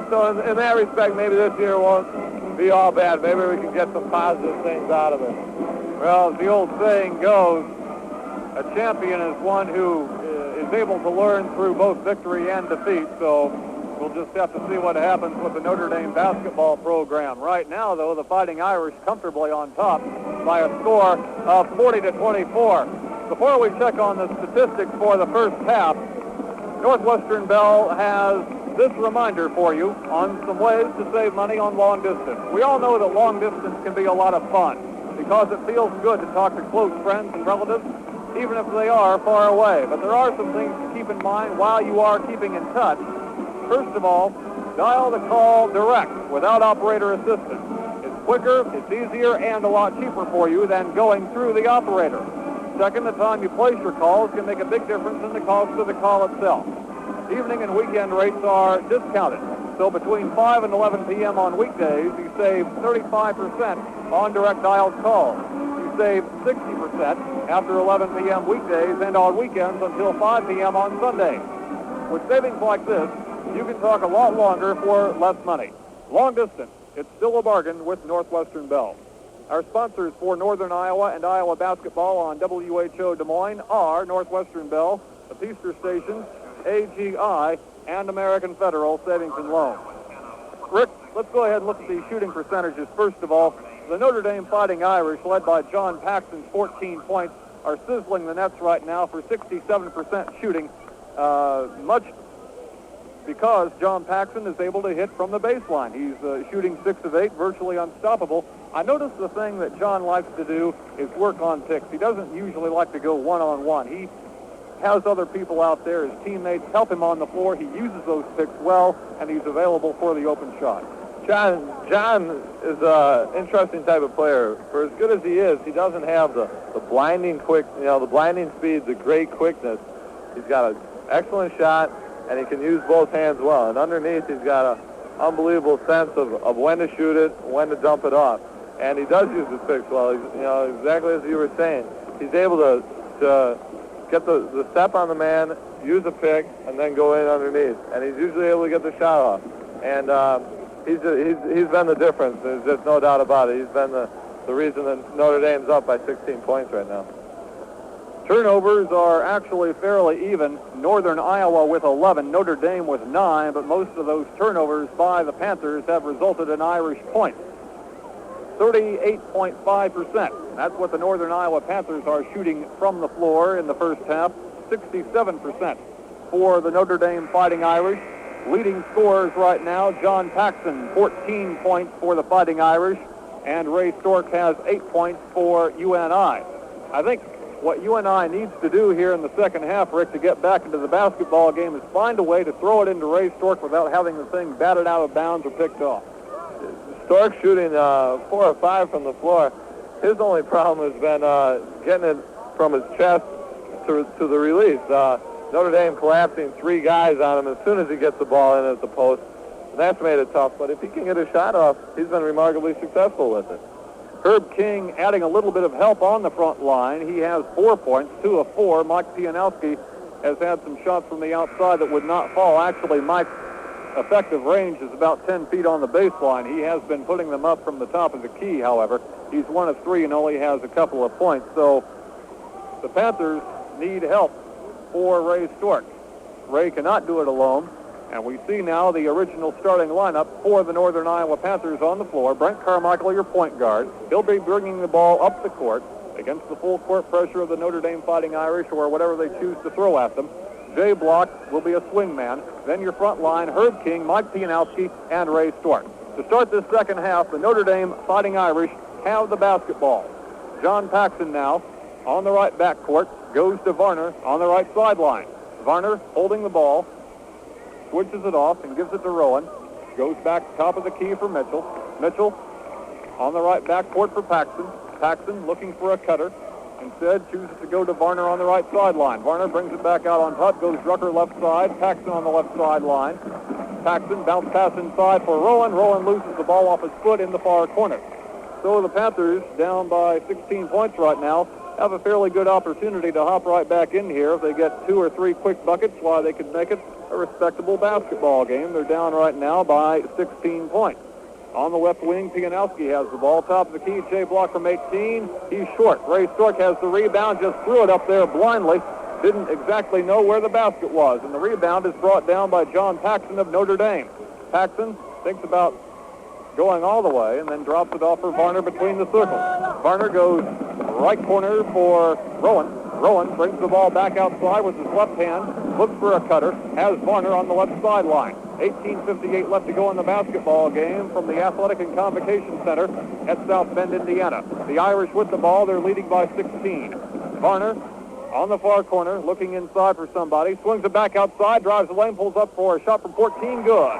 so in that respect, maybe this year won't be all bad. Maybe we can get some positive things out of it. Well, as the old saying goes, a champion is one who is able to learn through both victory and defeat. So we'll just have to see what happens with the Notre Dame basketball program. Right now, though, the Fighting Irish comfortably on top by a score of 40-24. Before we check on the statistics for the first half, Northwestern Bell has this reminder for you on some ways to save money on long distance. We all know that long distance can be a lot of fun because it feels good to talk to close friends and relatives, even if they are far away. But there are some things to keep in mind while you are keeping in touch. First of all, dial the call direct without operator assistance. It's quicker, it's easier, and a lot cheaper for you than going through the operator. Second, the time you place your calls can make a big difference in the cost of the call itself. Evening and weekend rates are discounted. So between 5 and 11 p.m. on weekdays, you save 35% on direct dialed calls. You save 60% after 11 p.m. weekdays and on weekends until 5 p.m. on Sundays. With savings like this, you can talk a lot longer for less money. Long distance, it's still a bargain with Northwestern Bell. Our sponsors for Northern Iowa and Iowa basketball on WHO Des Moines are Northwestern Bell, the Peaster Station, AGI, and American Federal Savings and Loan. Rick, let's go ahead and look at the shooting percentages. First of all, the Notre Dame Fighting Irish, led by John Paxton's 14 points, are sizzling the nets right now for 67% shooting, much because John Paxton is able to hit from the baseline. He's shooting 6 of 8, virtually unstoppable. I noticed the thing that John likes to do is work on picks. He doesn't usually like to go one-on-one. He has other people out there, his teammates, help him on the floor. He uses those picks well, and he's available for the open shot. John is an interesting type of player. For as good as he is, he doesn't have the blinding the blinding speed, the great quickness. He's got an excellent shot, and he can use both hands well. And underneath, he's got an unbelievable sense of when to shoot it, when to dump it off. And he does use his picks well. Exactly as you were saying. He's able to get the step on the man, use a pick, and then go in underneath. And he's usually able to get the shot off. And he's been the difference. There's just no doubt about it. He's been the reason that Notre Dame's up by 16 points right now. Turnovers are actually fairly even. Northern Iowa with 11, Notre Dame with 9, but most of those turnovers by the Panthers have resulted in Irish points. 38.5%. That's what the Northern Iowa Panthers are shooting from the floor in the first half. 67% for the Notre Dame Fighting Irish. Leading scorers right now, John Paxson, 14 points for the Fighting Irish, and Ray Stork has 8 points for UNI. I think what UNI needs to do here in the second half, Rick, to get back into the basketball game is find a way to throw it into Ray Stork without having the thing batted out of bounds or picked off. Stork shooting 4 or 5 from the floor. His only problem has been getting it from his chest to the release. Notre Dame collapsing 3 guys on him as soon as he gets the ball in at the post. And that's made it tough, but if he can get a shot off, he's been remarkably successful with it. Herb King adding a little bit of help on the front line. He has 4 points, 2 of 4. Mike Pianowski has had some shots from the outside that would not fall. Actually, Mike's effective range is about 10 feet on the baseline. He has been putting them up from the top of the key, however. He's 1 of 3 and only has a couple of points. So the Panthers need help for Ray Stork. Ray cannot do it alone. And we see now the original starting lineup for the Northern Iowa Panthers on the floor. Brent Carmichael, your point guard. He'll be bringing the ball up the court against the full court pressure of the Notre Dame Fighting Irish or whatever they choose to throw at them. Jay Block will be a swing man. Then your front line, Herb King, Mike Pianowski, and Ray Stork. To start this second half, the Notre Dame Fighting Irish have the basketball. John Paxson now on the right backcourt goes to Varner on the right sideline. Varner holding the ball, switches it off and gives it to Rowan. Goes back top of the key for Mitchell. Mitchell on the right backcourt for Paxson. Paxson looking for a cutter. Instead chooses to go to Varner on the right sideline. Varner brings it back out on top. Goes Drucker left side. Paxson on the left sideline. Paxson bounce pass inside for Rowan. Rowan loses the ball off his foot in the far corner. So the Panthers, down by 16 points right now, have a fairly good opportunity to hop right back in here. If they get 2 or 3 quick buckets, why, they could make it a respectable basketball game. They're down right now by 16 points. On the left wing, Pianowski has the ball. Top of the key, Jay Block from 18. He's short. Ray Stork has the rebound, just threw it up there blindly. Didn't exactly know where the basket was. And the rebound is brought down by John Paxson of Notre Dame. Paxson thinks about going all the way and then drops it off for Varner between the circles. Varner goes right corner for Rowan. Rowan brings the ball back outside with his left hand, looks for a cutter, has Varner on the left sideline. 18:58 left to go in the basketball game from the Athletic and Convocation Center at South Bend, Indiana. The Irish with the ball, they're leading by 16. Varner on the far corner, looking inside for somebody, swings it back outside, drives the lane, pulls up for a shot from 14, good.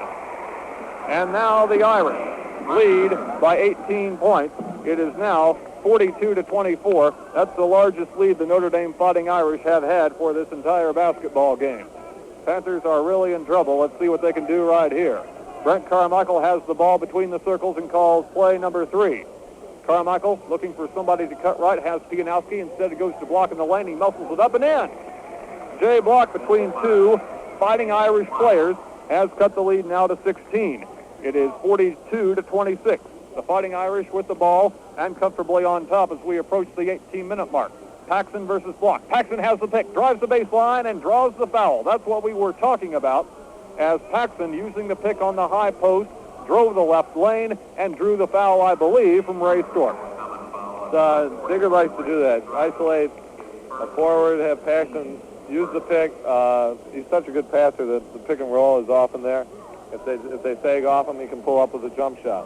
And now the Irish lead by 18 points. It is now 42-24. That's the largest lead the Notre Dame Fighting Irish have had for this entire basketball game. Panthers are really in trouble. Let's see what they can do right here. Brent Carmichael has the ball between the circles and calls play number 3. Carmichael looking for somebody to cut right, has Pianowski. Instead it goes to Block in the lane. He muscles it up and in. Jay Block between 2 Fighting Irish players has cut the lead now to 16. It is 42-26. The Fighting Irish with the ball and comfortably on top as we approach the 18-minute mark. Paxson versus Block. Paxson has the pick, drives the baseline, and draws the foul. That's what we were talking about, as Paxson, using the pick on the high post, drove the left lane and drew the foul, I believe, from Ray Stork. Digger likes to do that. Isolate a forward, have Paxson use the pick. He's such a good passer that the pick and roll is often there. If they sag off him, he can pull up with a jump shot.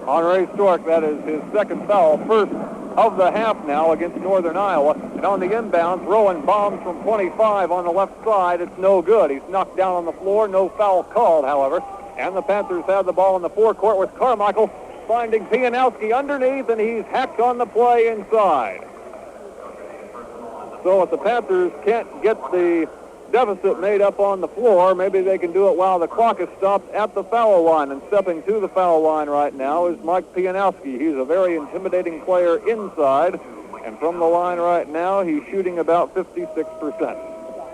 On Ray Stork, that is his second foul, first of the half now against Northern Iowa. And on the inbounds, Rowan bombs from 25 on the left side. It's no good. He's knocked down on the floor. No foul called, however. And the Panthers have the ball in the forecourt with Carmichael finding Pianowski underneath, and he's hacked on the play inside. So if the Panthers can't get the deficit made up on the floor, maybe they can do it while the clock is stopped at the foul line. And stepping to the foul line right now is Mike Pianowski. He's a very intimidating player inside, and from the line right now, he's shooting about 56%.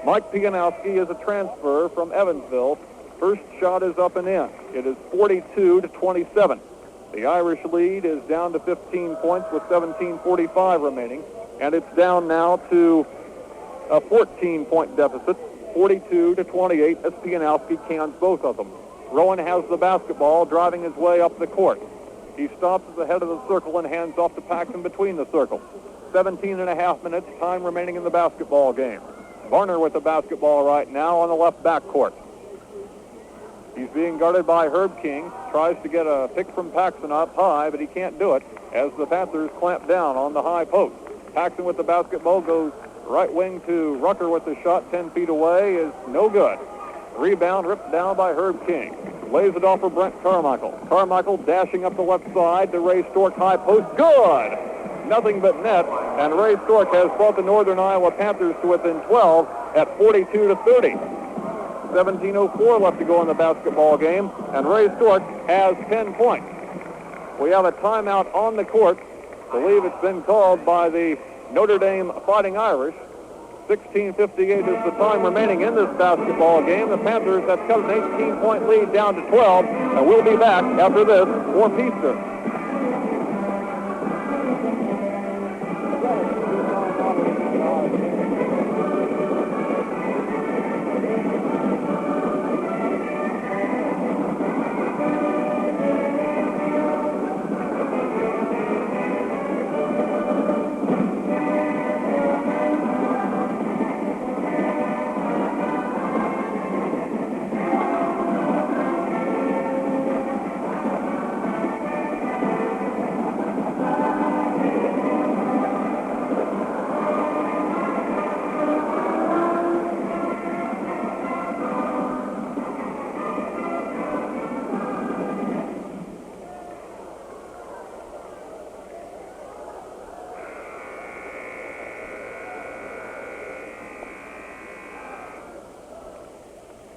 Mike Pianowski is a transfer from Evansville. First shot is up and in. It is 42-27. The Irish lead is down to 15 points with 17:45 remaining, and it's down now to a 14-point deficit, 42-28, as Pianowski cans both of them. Rowan has the basketball, driving his way up the court. He stops at the head of the circle and hands off to Paxton between the circles. 17.5 minutes, time remaining in the basketball game. Varner with the basketball right now on the left backcourt. He's being guarded by Herb King. Tries to get a pick from Paxton up high, but he can't do it as the Panthers clamp down on the high post. Paxton with the basketball goes right wing to Rucker with the shot 10 feet away is no good. Rebound ripped down by Herb King. Lays it off for Brent Carmichael. Carmichael dashing up the left side to Ray Stork high post. Good! Nothing but net, and Ray Stork has brought the Northern Iowa Panthers to within 12 at 42-30. 17:04 left to go in the basketball game, and Ray Stork has 10 points. We have a timeout on the court. I believe it's been called by the Notre Dame Fighting Irish. 16:58 is the time remaining in this basketball game. The Panthers have cut an 18-point lead down to 12, and we'll be back after this for Peaster.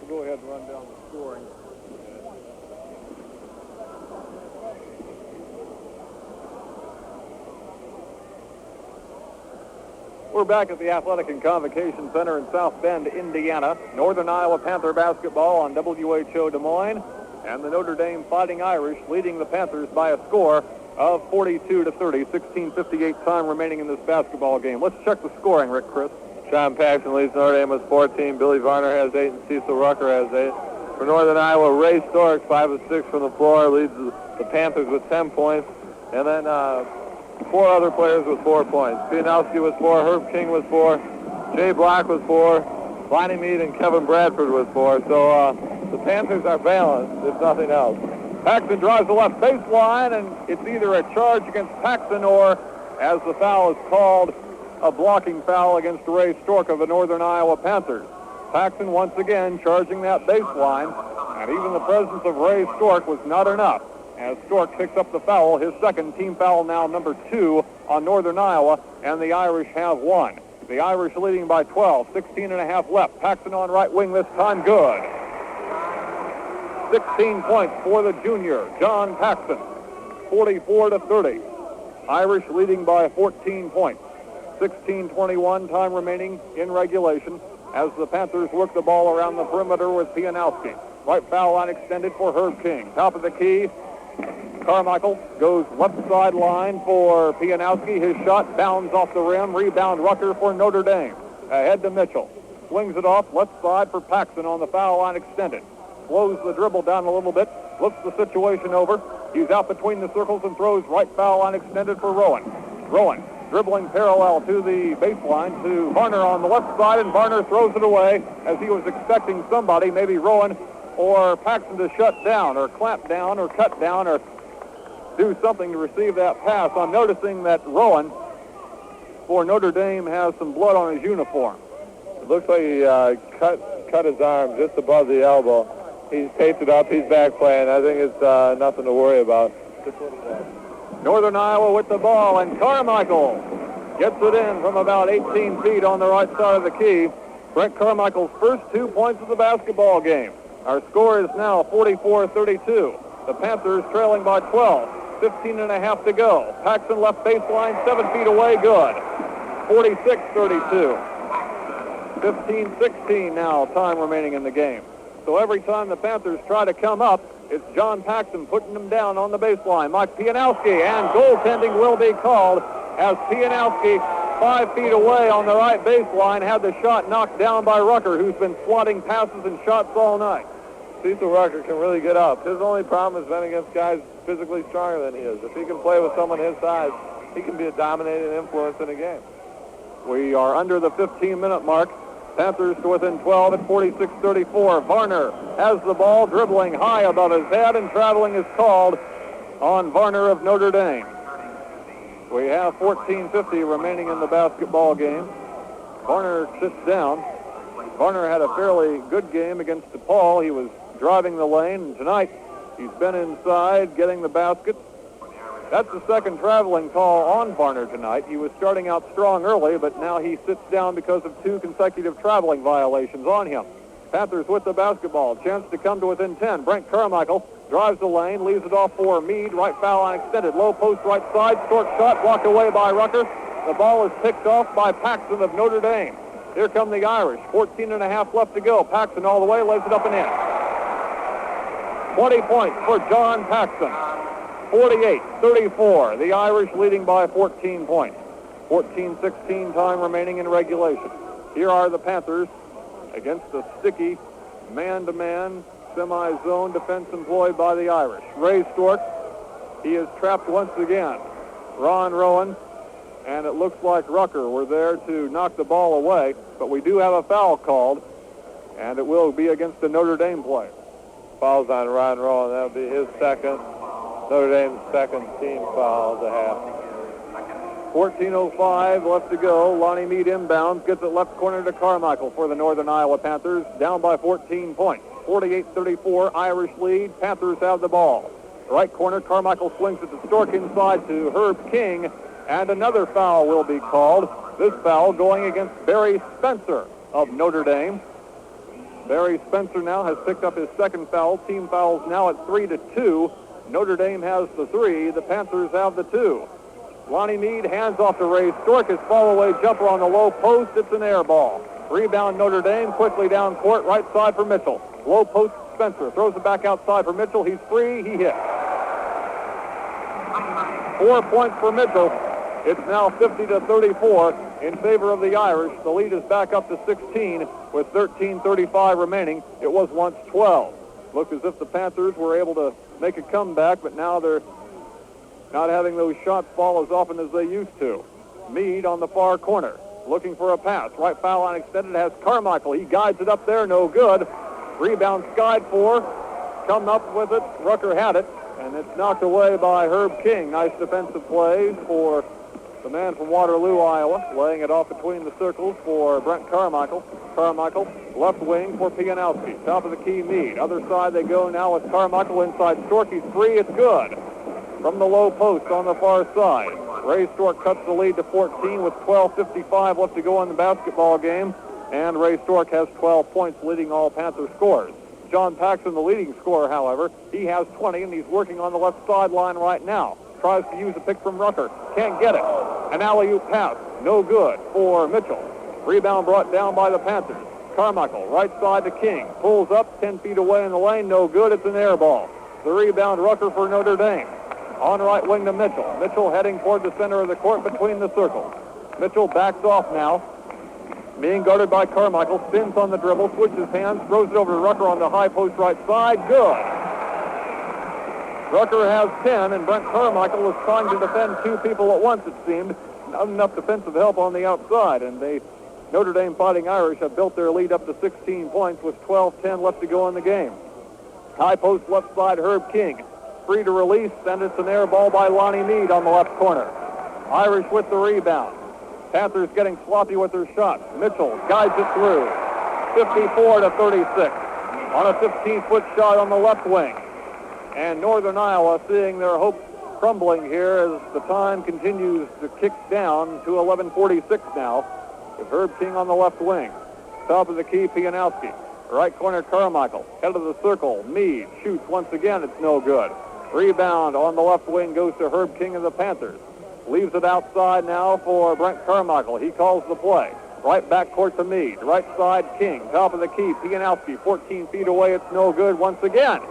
Go ahead and run down the scoring. We're back at the Athletic and Convocation Center in South Bend, Indiana. Northern Iowa Panther basketball on WHO Des Moines, and the Notre Dame Fighting Irish leading the Panthers by a score of 42-30. 16:58 time remaining in this basketball game. Let's check the scoring, Rick Chris. Sean Paxton leads Notre Dame with 14. Billy Varner has 8, and Cecil Rucker has 8. For Northern Iowa, Ray Stork, 5 of 6 from the floor, leads the Panthers with 10 points. And then 4 other players with 4 points. Pianowski with 4, Herb King with 4, Jay Black with 4, Bonnie Mead and Kevin Bradford with 4. So the Panthers are balanced, if nothing else. Paxton drives the left baseline, and it's either a charge against Paxton or, as the foul is called, a blocking foul against Ray Stork of the Northern Iowa Panthers. Paxton once again charging that baseline, and even the presence of Ray Stork was not enough as Stork picks up the foul, his second team foul now number 2 on Northern Iowa, and the Irish have 1. The Irish leading by 12, 16.5 left. Paxton on right wing this time, good. 16 points for the junior, John Paxton, 44-30. Irish leading by 14 points. 16:21 time remaining in regulation as the Panthers work the ball around the perimeter with Pianowski. Right foul line extended for Herb King. Top of the key, Carmichael goes left sideline for Pianowski. His shot bounds off the rim. Rebound Rucker for Notre Dame. Ahead to Mitchell. Swings it off left side for Paxton on the foul line extended. Slows the dribble down a little bit. Looks the situation over. He's out between the circles and throws right foul line extended for Rowan. Rowan dribbling parallel to the baseline to Varner on the left side, and Varner throws it away as he was expecting somebody, maybe Rowan or Paxton, to shut down or clamp down or cut down or do something to receive that pass. I'm noticing that Rowan for Notre Dame has some blood on his uniform. It looks like he cut his arm just above the elbow. He's taped it up. He's back playing. I think it's nothing to worry about. Northern Iowa with the ball, and Carmichael gets it in from about 18 feet on the right side of the key. Brent Carmichael's first 2 points of the basketball game. Our score is now 44-32. The Panthers trailing by 12. 15.5 to go. Paxton left baseline, 7 feet away, good. 46-32. 15-16 now, time remaining in the game. So every time the Panthers try to come up, it's John Paxton putting them down on the baseline. Mike Pianowski, and goaltending will be called as Pianowski 5 feet away on the right baseline, had the shot knocked down by Rucker, who's been swatting passes and shots all night. Cecil Rucker can really get up. His only problem has been against guys physically stronger than he is. If he can play with someone his size, he can be a dominating influence in a game. We are under the 15-minute mark. Panthers to within 12 at 46-34. Varner has the ball, dribbling high above his head, and traveling is called on Varner of Notre Dame. We have 14:50 remaining in the basketball game. Varner sits down. Varner had a fairly good game against DePaul. He was driving the lane, and tonight he's been inside getting the basket. That's the second traveling call on Varner tonight. He was starting out strong early, but now he sits down because of 2 consecutive traveling violations on him. Panthers with the basketball. Chance to come to within 10. Brent Carmichael drives the lane, leaves it off for Meade. Right foul line extended. Low post right side. Short shot blocked away by Rucker. The ball is picked off by Paxson of Notre Dame. Here come the Irish. 14.5 left to go. Paxson all the way, lays it up and in. 20 points for John Paxson. 48-34. The Irish leading by 14 points. 14-16 time remaining in regulation. Here are the Panthers against the sticky man-to-man semi-zone defense employed by the Irish. Ray Stork, he is trapped once again. Ron Rowan and it looks like Rucker were there to knock the ball away, but we do have a foul called, and it will be against the Notre Dame player. Foul's on Ron Rowan. That'll be his second. Notre Dame's second team foul of the half. 14:05 left to go. Lonnie Meade inbounds, gets it left corner to Carmichael for the Northern Iowa Panthers, down by 14 points. 48-34, Irish lead. Panthers have the ball. Right corner, Carmichael swings it to Stork inside to Herb King, and another foul will be called. This foul going against Barry Spencer of Notre Dame. Barry Spencer now has picked up his second foul. Team fouls now at 3-2. Notre Dame has the 3. The Panthers have the 2. Lonnie Meade hands off to Ray Stork. His fall-away jumper on the low post. It's an air ball. Rebound Notre Dame, quickly down court, right side for Mitchell. Low post Spencer. Throws it back outside for Mitchell. He's free. He hits. 4 points for Mitchell. It's now 50-34 in favor of the Irish. The lead is back up to 16 with 13:35 remaining. It was once 12. Looked as if the Panthers were able to make a comeback, but now they're not having those shots fall as often as they used to. Meade on the far corner, looking for a pass. Right foul line extended, has Carmichael. He guides it up there, no good. Rebound skied for, come up with it. Rucker had it, and it's knocked away by Herb King. Nice defensive play for the man from Waterloo, Iowa, laying it off between the circles for Brent Carmichael. Carmichael, left wing for Pianowski. Top of the key, Meade. Other side they go now with Carmichael inside Stork. He's free. It's good. From the low post on the far side. Ray Stork cuts the lead to 14 with 12:55 left to go in the basketball game. And Ray Stork has 12 points, leading all Panther scorers. John Paxson, the leading scorer, however, he has 20, and he's working on the left sideline right now. Tries to use a pick from Rucker. Can't get it. An alley-oop pass. No good for Mitchell. Rebound brought down by the Panthers. Carmichael, right side to King. Pulls up 10 feet away in the lane. No good. It's an air ball. The rebound, Rucker for Notre Dame. On right wing to Mitchell. Mitchell heading toward the center of the court between the circles. Mitchell backs off now. Being guarded by Carmichael. Spins on the dribble. Switches hands. Throws it over to Rucker on the high post right side. Good. Rucker has 10, and Brent Carmichael was trying to defend 2 people at once, it seemed. Not enough defensive help on the outside, and the Notre Dame Fighting Irish have built their lead up to 16 points with 12:10 left to go in the game. High post left side, Herb King. Free to release, and it's an air ball by Lonnie Meade on the left corner. Irish with the rebound. Panthers getting sloppy with their shots. Mitchell guides it through. 54-36 on a 15-foot shot on the left wing. And Northern Iowa seeing their hopes crumbling here as the time continues to kick down to 11:46 now. With Herb King on the left wing. Top of the key, Pianowski. Right corner, Carmichael. Head of the circle, Meade. Shoots once again, it's no good. Rebound on the left wing goes to Herb King of the Panthers. Leaves it outside now for Brent Carmichael. He calls the play. Right back court to Meade. Right side, King. Top of the key, Pianowski. 14 feet away, it's no good once again.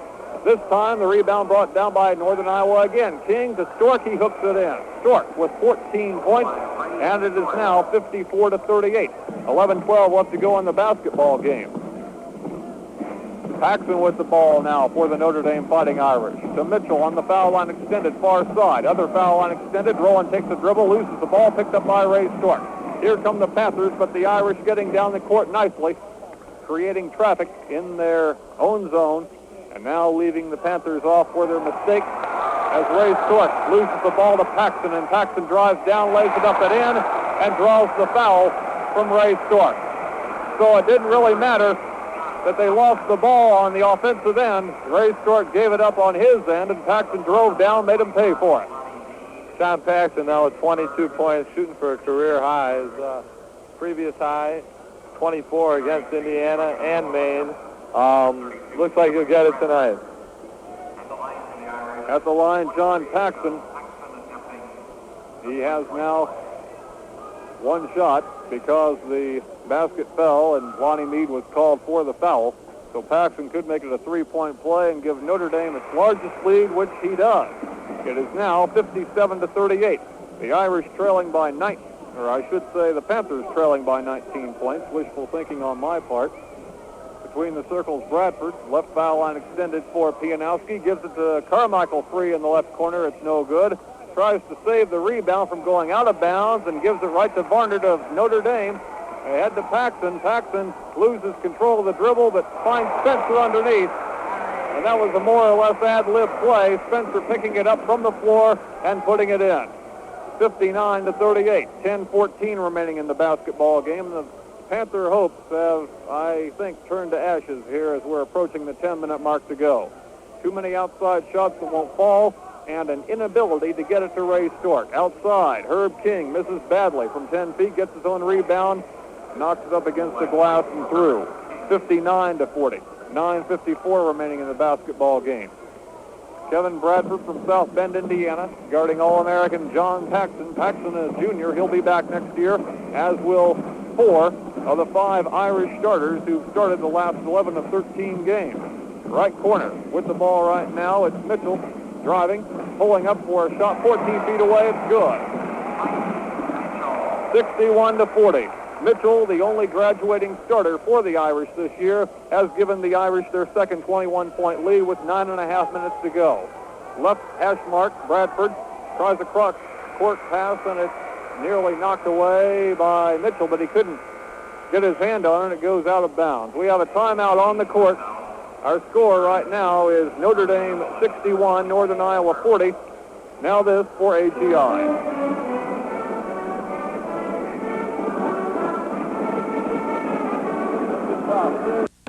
This time, the rebound brought down by Northern Iowa again. King to Stork, he hooks it in. Stork with 14 points, and it is now 54-38. 11-12 left to go in the basketball game. Paxson with the ball now for the Notre Dame Fighting Irish. To Mitchell on the foul line extended, far side. Other foul line extended. Rowland takes the dribble, loses the ball, picked up by Ray Stork. Here come the Panthers, but the Irish getting down the court nicely, creating traffic in their own zone, and now leaving the Panthers off for their mistake as Ray Stork loses the ball to Paxson, and Paxson drives down, lays it up and in, and draws the foul from Ray Stork. So it didn't really matter that they lost the ball on the offensive end. Ray Stork gave it up on his end, and Paxson drove down, made him pay for it. John Paxson now with 22 points, shooting for a career high. His previous high, 24 against Indiana and Maine. Looks like he'll get it tonight. At the line, John Paxson. He has now one shot because the basket fell and Lonnie Mead was called for the foul. So Paxson could make it a three-point play and give Notre Dame its largest lead, which he does. It is now 57-38. The Irish trailing by 19, or I should say the Panthers trailing by 19 points. Wishful thinking on my part. Between the circles, Bradford, left foul line extended for Pianowski, gives it to Carmichael, free in the left corner. It's no good. Tries to save the rebound from going out of bounds and gives it right to Varnert of Notre Dame. Ahead to Paxson. Paxson loses control of the dribble, but finds Spencer underneath. And that was a more or less ad-lib play. Spencer picking it up from the floor and putting it in. 59-38. 10-14 remaining in the basketball game. The Panther hopes have, I think, turned to ashes here as we're approaching the 10-minute mark to go. Too many outside shots that won't fall, and an inability to get it to Ray Stork. Outside, Herb King misses badly from 10 feet, gets his own rebound, knocks it up against the glass and through. 59-40. 9:54 remaining in the basketball game. Kevin Bradford from South Bend, Indiana, guarding All-American John Paxson. Paxson is a junior. He'll be back next year, as will 4 of the 5 Irish starters who've started the last 11 of 13 games. Right corner with the ball right now. It's Mitchell driving, pulling up for a shot 14 feet away. It's good. 61-40. Mitchell, the only graduating starter for the Irish this year, has given the Irish their second 21-point lead with 9.5 minutes to go. Left hash mark, Bradford tries a cross-court pass, and it's nearly knocked away by Mitchell, but he couldn't get his hand on it. It goes out of bounds. We have a timeout on the court. Our score right now is Notre Dame 61, Northern Iowa 40. Now this for AGI.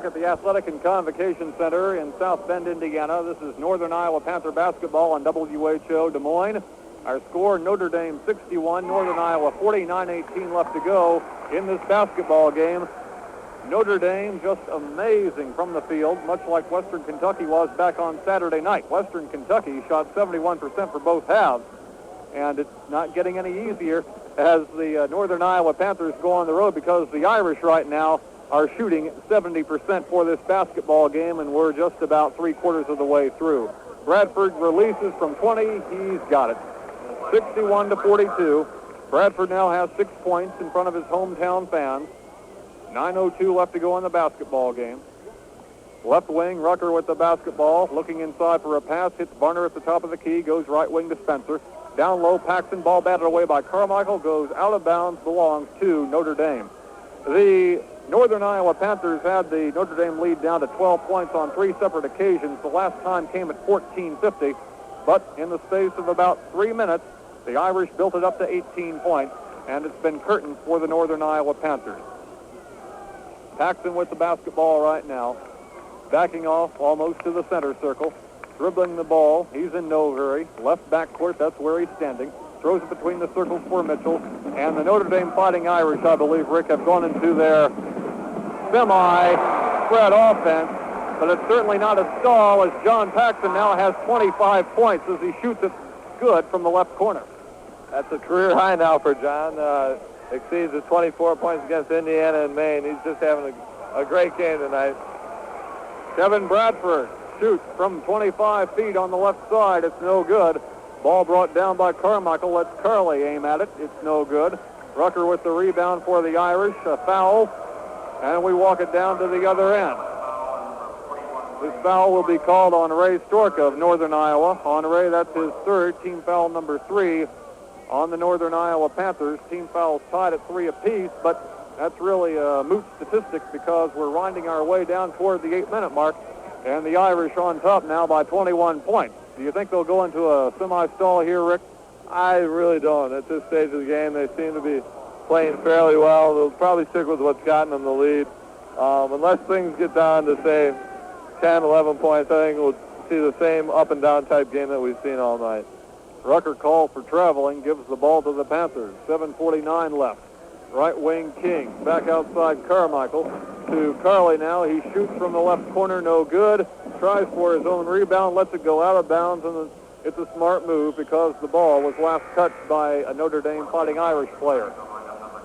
At the Athletic and Convocation Center in South Bend, Indiana. This is Northern Iowa Panther basketball on WHO Des Moines. Our score, Notre Dame 61, Northern Iowa 49-18 left to go in this basketball game. Notre Dame just amazing from the field, much like Western Kentucky was back on Saturday night. Western Kentucky shot 71% for both halves, and it's not getting any easier as the Northern Iowa Panthers go on the road because the Irish right now are shooting 70% for this basketball game, and we're just about 3/4 of the way through. Bradford releases from 20. He's got it. 61-42. Bradford now has 6 points in front of his hometown fans. 9:02 left to go in the basketball game. Left wing, Rucker with the basketball, looking inside for a pass, hits Varner at the top of the key, goes right wing to Spencer. Down low, Paxson, ball batted away by Carmichael, goes out of bounds, belongs to Notre Dame. The Northern Iowa Panthers had the Notre Dame lead down to 12 points on 3 separate occasions. The last time came at 14:50, but in the space of about 3 minutes, the Irish built it up to 18 points, and it's been curtains for the Northern Iowa Panthers. Paxson with the basketball right now, backing off almost to the center circle, dribbling the ball. He's in no hurry. Left backcourt, that's where he's standing. Throws it between the circles for Mitchell. And the Notre Dame Fighting Irish, I believe, Rick, have gone into their semi-spread offense. But it's certainly not a stall as John Paxson now has 25 points as he shoots it good from the left corner. That's a career high now for John. Exceeds the 24 points against Indiana and Maine. He's just having a great game tonight. Kevin Bradford shoots from 25 feet on the left side. It's no good. Ball brought down by Carmichael. Lets Carley aim at it. It's no good. Rucker with the rebound for the Irish. A foul, and we walk it down to the other end. This foul will be called on Ray Stork of Northern Iowa. On Ray, that's his third, team foul number 3 on the Northern Iowa Panthers. Team fouls tied at 3 apiece, but that's really a moot statistic because we're winding our way down toward the 8-minute mark, and the Irish on top now by 21 points. Do you think they'll go into a semi-stall here, Rick? I really don't. At this stage of the game, they seem to be playing fairly well. They'll probably stick with what's gotten them the lead. Unless things get down to, say, 10, 11 points, I think we'll see the same up-and-down type game that we've seen all night. Rucker called for traveling, gives the ball to the Panthers. 7:49 left. Right wing King. Back outside Carmichael to Carley now. He shoots from the left corner, no good. Tries for his own rebound, lets it go out of bounds, and it's a smart move because the ball was last touched by a Notre Dame Fighting Irish player.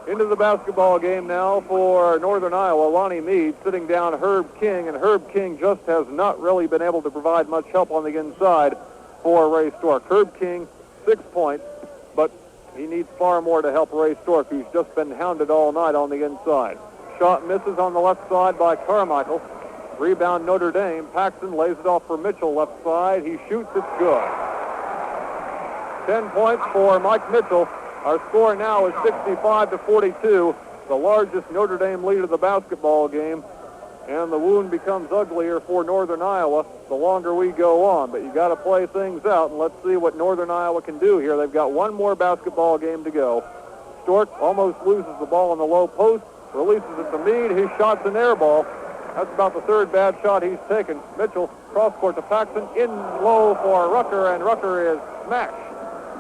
Into the basketball game now for Northern Iowa. Lonnie Mead sitting down Herb King, and Herb King just has not really been able to provide much help on the inside for Ray Stork. Herb King, 6 points, but he needs far more to help Ray Stork, who's just been hounded all night on the inside. Shot misses on the left side by Carmichael. Rebound Notre Dame. Paxton lays it off for Mitchell left side. He shoots, it's good. 10 points for Mike Mitchell. Our score now is 65-42, the largest Notre Dame lead of the basketball game. And the wound becomes uglier for Northern Iowa the longer we go on. But you got to play things out, and let's see what Northern Iowa can do here. They've got one more basketball game to go. Stork almost loses the ball in the low post, releases it to Mead. His shot's an air ball. That's about the third bad shot he's taken. Mitchell, cross-court to Paxton, in low for Rucker, and Rucker is smashed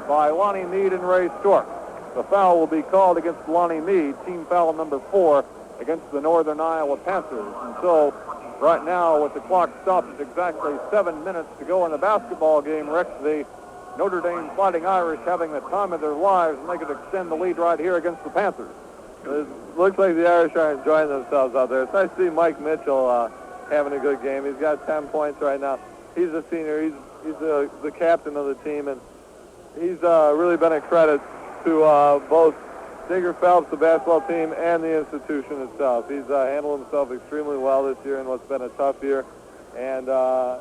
by Lonnie Mead and Ray Stork. The foul will be called against Lonnie Mead, team foul number 4 against the Northern Iowa Panthers. And so right now, with the clock stopped at exactly 7 minutes to go in the basketball game, Rick, the Notre Dame Fighting Irish having the time of their lives, and they could extend the lead right here against the Panthers. It looks like the Irish are enjoying themselves out there. It's nice to see Mike Mitchell having a good game. He's got 10 points right now. He's a senior. He's the captain of the team, and he's really been a credit to both Digger Phelps, the basketball team, and the institution itself. He's handled himself extremely well this year in what's been a tough year, and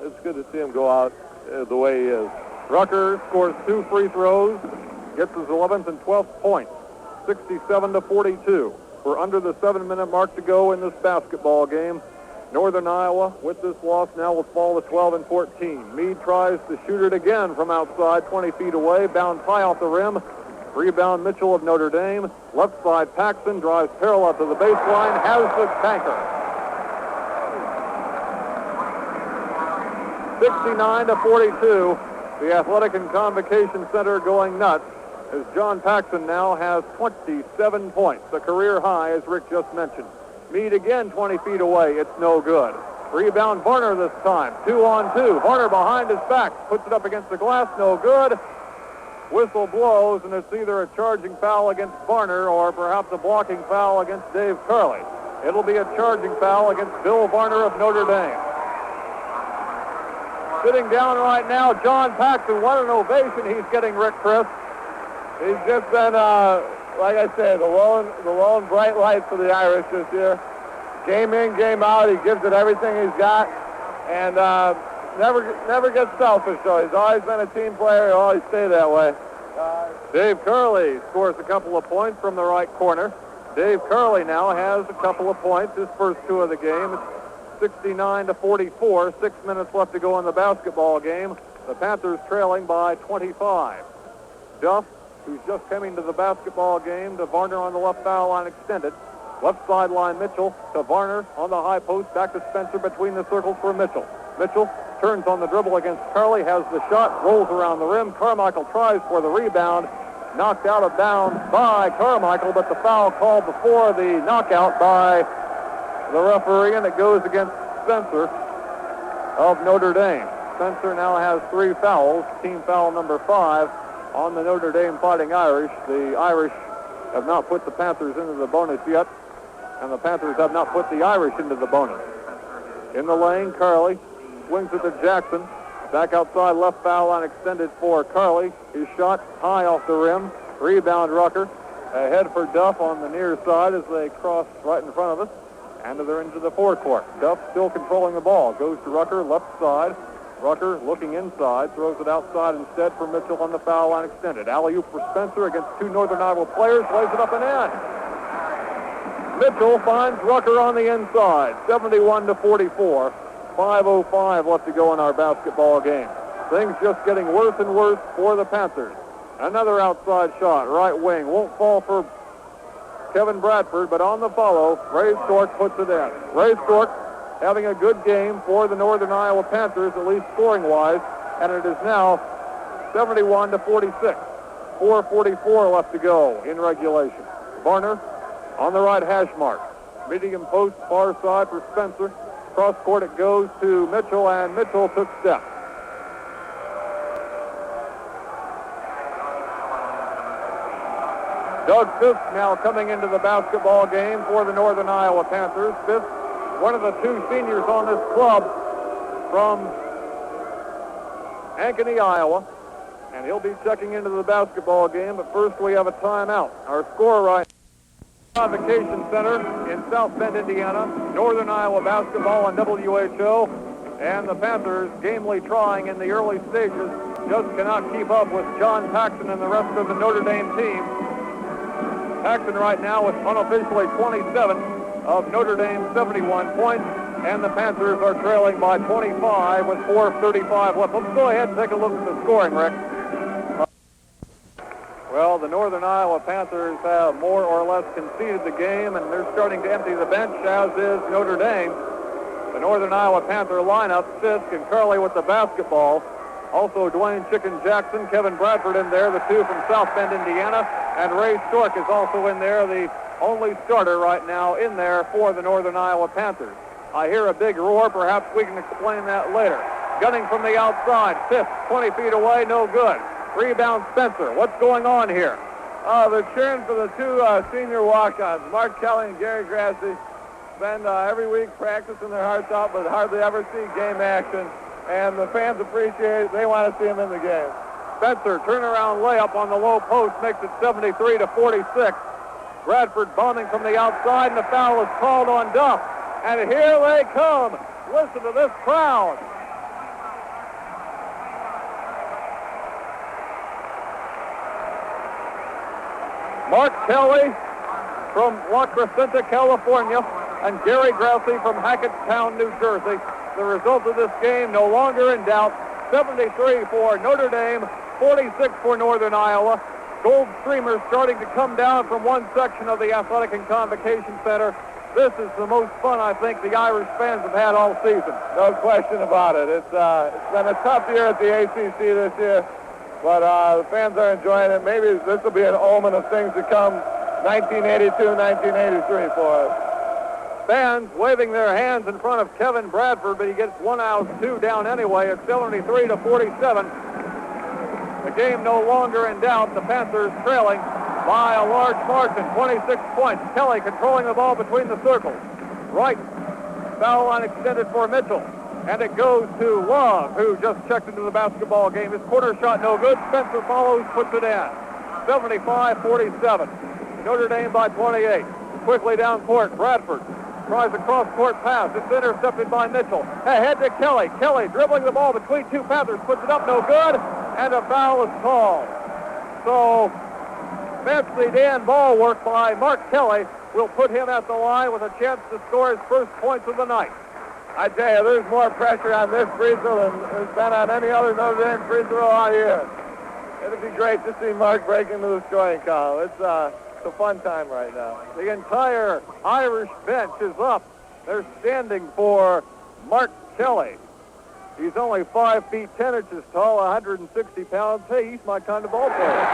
it's good to see him go out the way he is. Rucker scores 2 free throws, gets his 11th and 12th points, 67-42. We're under the 7-minute mark to go in this basketball game. Northern Iowa, with this loss, now will fall to 12-14. Mead tries to shoot it again from outside, 20 feet away, bounds high off the rim. Rebound Mitchell of Notre Dame. Left side Paxton drives parallel to the baseline, has the tanker. 69-42. The Athletic and Convocation Center going nuts as John Paxton now has 27 points, a career high, as Rick just mentioned. Mead again 20 feet away. It's no good. Rebound Varner this time. 2-on-2. Varner behind his back. Puts it up against the glass. No good. Whistle blows, and it's either a charging foul against Varner or perhaps a blocking foul against Dave Carley. It'll be a charging foul against Bill Varner of Notre Dame. Sitting down right now, John Paxton. What an ovation he's getting, Rick Chris. He's just been, like I said, the lone bright light for the Irish this year. Game in, game out, he gives it everything he's got, and never gets selfish, though. He's always been a team player. He'll always stay that way. Dave Carley scores a couple of points from the right corner. Dave Carley now has a couple of points, his first 2 of the game. It's 69-44, 6 minutes left to go in the basketball game. The Panthers trailing by 25. Duff, who's just coming to the basketball game, to Varner on the left foul line extended. Left sideline Mitchell to Varner on the high post, back to Spencer between the circles for Mitchell. Mitchell turns on the dribble against Carley, has the shot, rolls around the rim. Carmichael tries for the rebound, knocked out of bounds by Carmichael, but the foul called before the knockout by the referee, and it goes against Spencer of Notre Dame. Spencer now has 3 fouls, team foul number 5 on the Notre Dame Fighting Irish. The Irish have not put the Panthers into the bonus yet, and the Panthers have not put the Irish into the bonus. In the lane, Carley swings it to Jackson. Back outside, left foul line extended for Carley. His shot high off the rim. Rebound Rucker. Ahead for Duff on the near side as they cross right in front of us. And they're into the forecourt. Duff still controlling the ball. Goes to Rucker, left side. Rucker looking inside, throws it outside instead for Mitchell on the foul line extended. Alley-oop for Spencer against two Northern Iowa players, lays it up and in. Mitchell finds Rucker on the inside, 71-44. 5:05 left to go in our basketball game. Things just getting worse and worse for the Panthers. Another outside shot, right wing, won't fall for Kevin Bradford, but on the follow, Ray Stork puts it in. Ray Stork having a good game for the Northern Iowa Panthers, at least scoring-wise, and it is now 71-46. 4:44 left to go in regulation. Varner on the right hash mark. Medium post, far side for Spencer. Cross court it goes to Mitchell, and Mitchell took steps. Doug Fisk now coming into the basketball game for the Northern Iowa Panthers. Fisk, one of the two seniors on this club from Ankeny, Iowa, and he'll be checking into the basketball game, but first we have a timeout. Our score right now, Convocation Center in South Bend, Indiana, Northern Iowa basketball on WHO, and the Panthers gamely trying in the early stages, just cannot keep up with John Paxton and the rest of the Notre Dame team. Paxton right now with unofficially 27 of Notre Dame's 71 points, and the Panthers are trailing by 25 with 4:35 left. Let's go ahead and take a look at the scoring, Rick. Well, the Northern Iowa Panthers have more or less conceded the game, and they're starting to empty the bench, as is Notre Dame. The Northern Iowa Panther lineup, Fisk and Carley with the basketball. Also Dwayne Chicken Jackson, Kevin Bradford in there, the two from South Bend, Indiana, and Ray Stork is also in there, the only starter right now in there for the Northern Iowa Panthers. I hear a big roar. Perhaps we can explain that later. Gunning from the outside. Fisk, 20 feet away, no good. Rebound Spencer. What's going on here? They're cheering for the two senior walk-ons, Mark Kelly and Gary Grassi. Spend every week practicing their hearts out, but hardly ever see game action. And the fans appreciate it. They want to see them in the game. Spencer, turnaround layup on the low post, makes it 73-46. Bradford bombing from the outside, and the foul is called on Duff. And here they come. Listen to this crowd. Mark Kelly from La Crescenta, California, and Gary Grassi from Hackettstown, New Jersey. The result of this game no longer in doubt. 73 for Notre Dame, 46 for Northern Iowa. Gold streamers starting to come down from one section of the Athletic and Convocation Center. This is the most fun I think the Irish fans have had all season. No question about it. It's been a tough year at the ACC this year, but the fans are enjoying it. Maybe this will be an omen of things to come, 1982, 1983 for us. Fans waving their hands in front of Kevin Bradford, but he gets one out, two down anyway. It's 73-47. The game no longer in doubt. The Panthers trailing by a large margin, 26 points. Kelly controlling the ball between the circles. Right, foul line extended for Mitchell. And it goes to Love, who just checked into the basketball game. His corner shot no good. Spencer follows, puts it in. 75-47. Notre Dame by 28. Quickly down court, Bradford tries a cross-court pass. It's intercepted by Mitchell. Ahead to Kelly. Kelly dribbling the ball between two Panthers. Puts it up, no good. And a foul is called. So, fancy Dan ball work by Mark Kelly will put him at the line with a chance to score his first points of the night. I tell you, there's more pressure on this free throw than there's been on any other Notre Dame free throw all year. It'd be great to see Mark break into the scoring column. It's a fun time right now. The entire Irish bench is up. They're standing for Mark Kelly. He's only 5 feet 10 inches tall, 160 pounds. Hey, he's my kind of ball player.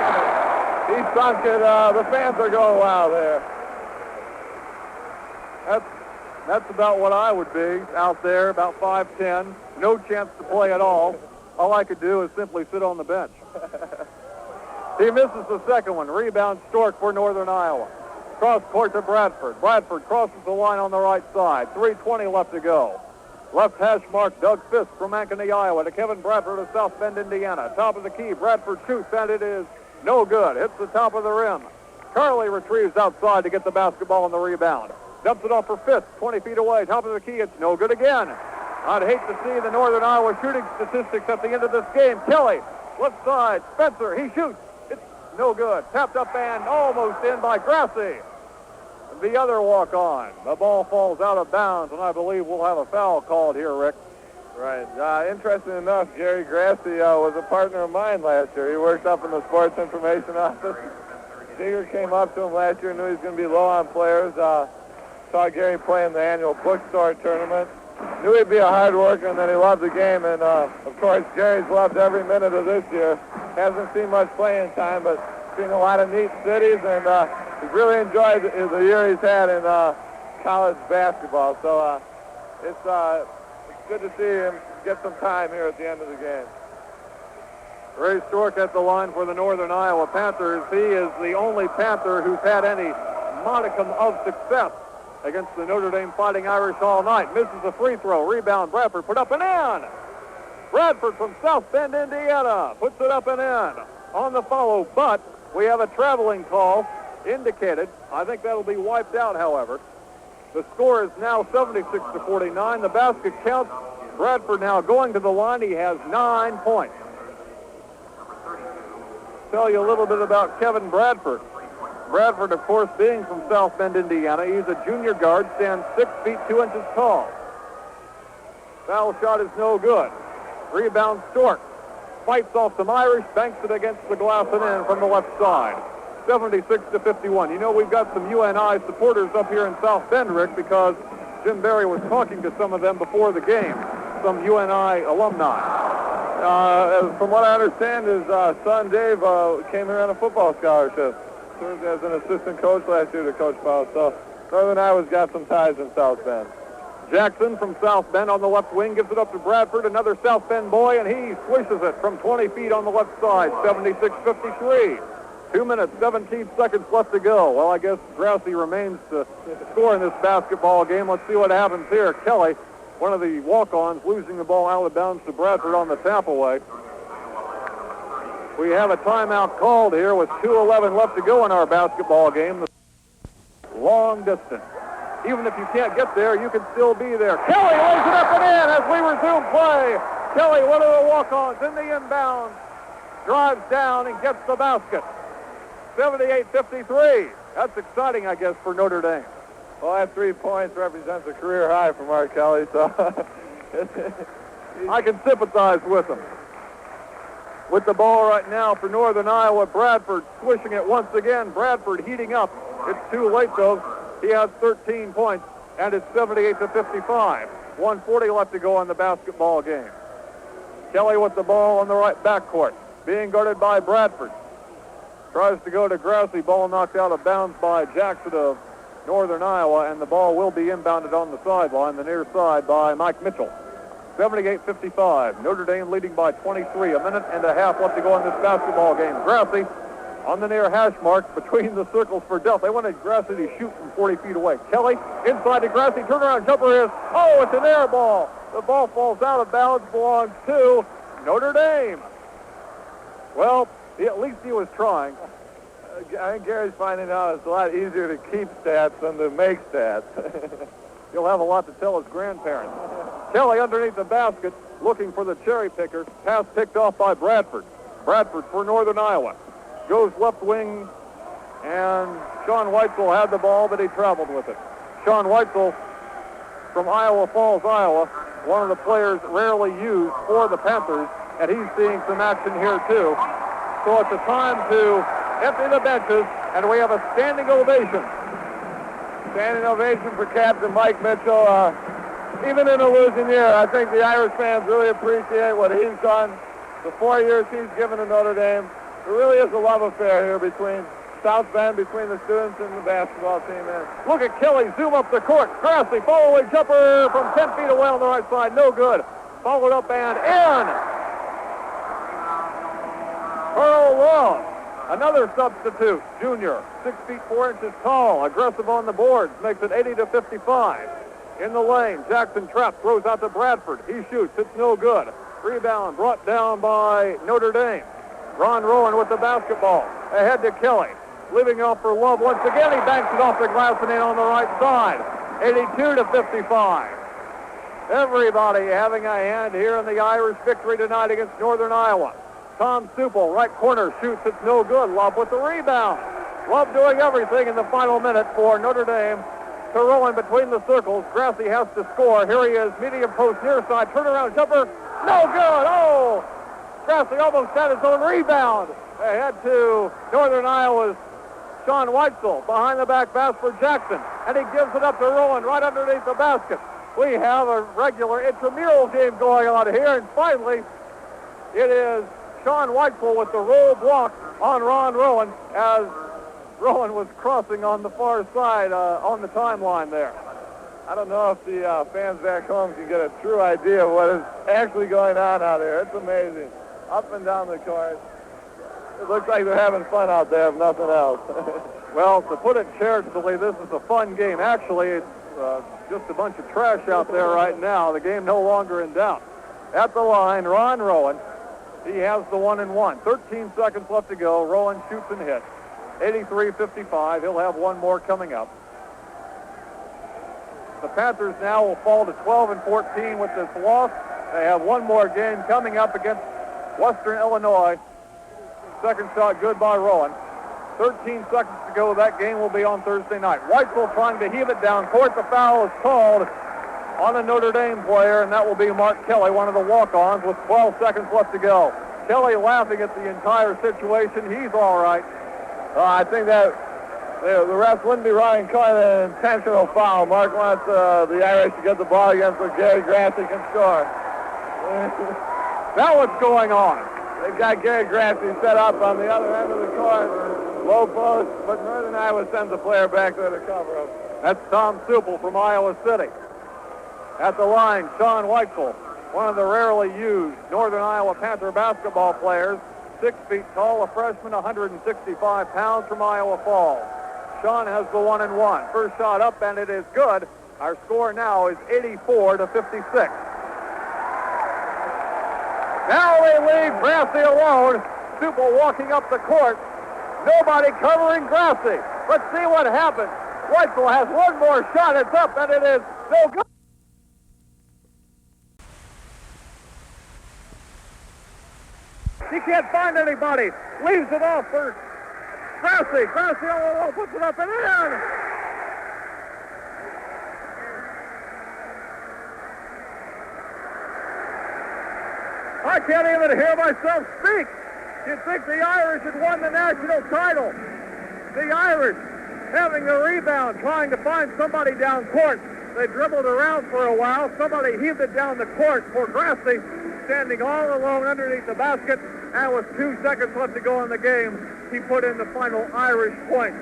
He's sunk it. The fans are going wild there. That's about what I would be out there, about 5'10". No chance to play at all. All I could do is simply sit on the bench. He misses the second one. Rebound Stork for Northern Iowa. Cross court to Bradford. Bradford crosses the line on the right side. 3:20 left to go. Left hash mark, Doug Fisk from Ankeny, Iowa, to Kevin Bradford of South Bend, Indiana. Top of the key, Bradford shoots, and it is no good. Hits the top of the rim. Carly retrieves outside to get the basketball and the rebound. Dumps it off for Fitz, 20 feet away, top of the key. It's no good again. I'd hate to see the Northern Iowa shooting statistics at the end of this game. Kelly, left side, Spencer, he shoots. It's no good. Tapped up and almost in by Grassi. The other walk-on. The ball falls out of bounds, and I believe we'll have a foul called here, Rick. Right. Interesting enough, Gary Grassi was a partner of mine last year. He worked up in the sports information office. Digger came up to him last year, knew he was going to be low on players. Saw Gary play in the annual bookstore tournament. Knew he'd be a hard worker, and then he loved the game. And, of course, Gary's loved every minute of this year. Hasn't seen much playing time, but seen a lot of neat cities, and he's really enjoyed the year he's had in college basketball. So it's good to see him get some time here at the end of the game. Ray Stork at the line for the Northern Iowa Panthers. He is the only Panther who's had any modicum of success against the Notre Dame Fighting Irish all night. Misses a free throw. Rebound, Bradford put up and in. Bradford from South Bend, Indiana, puts it up and in on the follow, but we have a traveling call indicated. I think that'll be wiped out, however. The score is now 76-49. The basket counts. Bradford now going to the line. He has 9 points. Tell you a little bit about Kevin Bradford. Bradford, of course, being from South Bend, Indiana, he's a junior guard, stands 6 feet 2 inches tall. Foul shot is no good. Rebound Stork. Fights off some Irish, banks it against the glass and in from the left side. 76-51. You know, we've got some UNI supporters up here in South Bend, Rick, because Jim Berry was talking to some of them before the game, some UNI alumni. From what I understand, his son Dave came here on a football scholarship. Served as an assistant coach last year to Coach Powell. So Northern Iowa's got some ties in South Bend. Jackson from South Bend on the left wing gives it up to Bradford, another South Bend boy, and he swishes it from 20 feet on the left side, 76-53. 2 minutes, 17 seconds left to go. Well, I guess Grassi remains to score in this basketball game. Let's see what happens here. Kelly, one of the walk-ons, losing the ball out of bounds to Bradford on the tap away. We have a timeout called here with 2:11 left to go in our basketball game. Long distance. Even if you can't get there, you can still be there. Kelly lays it up and in as we resume play. Kelly, one of the walk-ons in the inbound, drives down and gets the basket. 78-53. That's exciting, I guess, for Notre Dame. Well, that 3 points represents a career high for Mark Kelly, so I can sympathize with him. With the ball right now for Northern Iowa, Bradford swishing it once again. Bradford heating up. It's too late, though. He has 13 points, and it's 78-55. 1:40 left to go in the basketball game. Kelly with the ball on the right backcourt, being guarded by Bradford. Tries to go to Grassi. Ball knocked out of bounds by Jackson of Northern Iowa, and the ball will be inbounded on the sideline, the near side by Mike Mitchell. 78-55. Notre Dame leading by 23. A minute and a half left to go in this basketball game. Grassi on the near hash mark between the circles for Delft. They wanted Grassi to shoot from 40 feet away. Kelly inside to Grassi. Turnaround jumper is, it's an air ball. The ball falls out of bounds, belongs to Notre Dame. Well, at least he was trying. I think Gary's finding out it's a lot easier to keep stats than to make stats. He'll have a lot to tell his grandparents. Kelly underneath the basket, looking for the cherry picker. Pass picked off by Bradford. Bradford for Northern Iowa. Goes left wing, and Sean Weitzel had the ball, but he traveled with it. Sean Weitzel from Iowa Falls, Iowa, one of the players rarely used for the Panthers, and he's seeing some action here, too. So it's a time to empty the benches, and we have a standing ovation. Standing ovation for Captain Mike Mitchell. Even in a losing year, I think the Irish fans really appreciate what he's done. The 4 years he's given to Notre Dame. There really is a love affair here between South Bend, between the students and the basketball team. And look at Kelly zoom up the court. Grassi, follow-away jumper from 10 feet away on the right side. No good. Followed up and in. Earl Ross, another substitute, junior, 6 feet 4 inches tall, aggressive on the boards, makes it 80-55. In the lane, Jackson Trapp throws out to Bradford. He shoots. It's no good. Rebound brought down by Notre Dame. Ron Rowan with the basketball. Ahead to Kelly. leaving it off for Love once again. He banks it off the glass and in on the right side. 82-55. Everybody having a hand here in the Irish victory tonight against Northern Iowa. Tom Supple, right corner, shoots. It's no good. Love with the rebound. Love doing everything in the final minute for Notre Dame. To Rowan between the circles. Grassi has to score. Here he is, medium post near side. Turnaround jumper. No good. Oh! Grassi almost had his own rebound. Ahead to Northern Iowa's Sean Weitzel. Behind the back pass for Jackson. And he gives it up to Rowan right underneath the basket. We have a regular intramural game going on here. And finally, it is Sean Weitzel with the roll block on Ron Rowan as Rowan was crossing on the far side on the timeline there. I don't know if the fans back home can get a true idea of what is actually going on out here. It's amazing. Up and down the court. It looks like they're having fun out there, if nothing else. Well, to put it charitably, this is a fun game. Actually, it's just a bunch of trash out there right now. The game no longer in doubt. At the line, Ron Rowan. He has the 1-and-1. 13 seconds left to go. Rowan shoots and hits. 83-55. He'll have one more coming up. The Panthers now will fall to 12-14 with this loss. They have one more game coming up against Western Illinois. Second shot good by Rowan. 13 seconds to go. That game will be on Thursday night. Weitzel trying to heave it down court. The foul is called on a Notre Dame player, and that will be Mark Kelly, one of the walk-ons, with 12 seconds left to go. Kelly laughing at the entire situation. He's all right. I think that the refs wouldn't be running quite an intentional foul. Mark wants the Irish to get the ball again so Gary Grassi can score. Now what's going on? They've got Gary Grassi set up on the other end of the court. Low post, but Northern Iowa sends a player back there to cover him. That's Tom Supple from Iowa City. At the line, Sean Weitzel, one of the rarely used Northern Iowa Panther basketball players. 6 feet tall, a freshman, 165 pounds from Iowa Falls. Sean has the 1-and-1. First shot up, and it is good. Our score now is 84-56. Now they leave Grassi alone. Supple walking up the court. Nobody covering Grassi. Let's see what happens. Weitzel has one more shot. It's up, and it is no good. He can't find anybody. Leaves it off for Grassi. Grassi all puts it up and in. I can't even hear myself speak. You'd think the Irish had won the national title. The Irish having the rebound, trying to find somebody down court. They dribbled around for a while. Somebody heaved it down the court for Grassi, standing all alone underneath the basket. And with 2 seconds left to go in the game, he put in the final Irish point.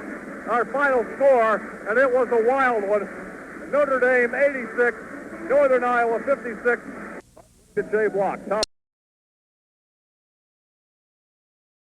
Our final score, and it was a wild one. Notre Dame 86, Northern Iowa 56. Good J block. Top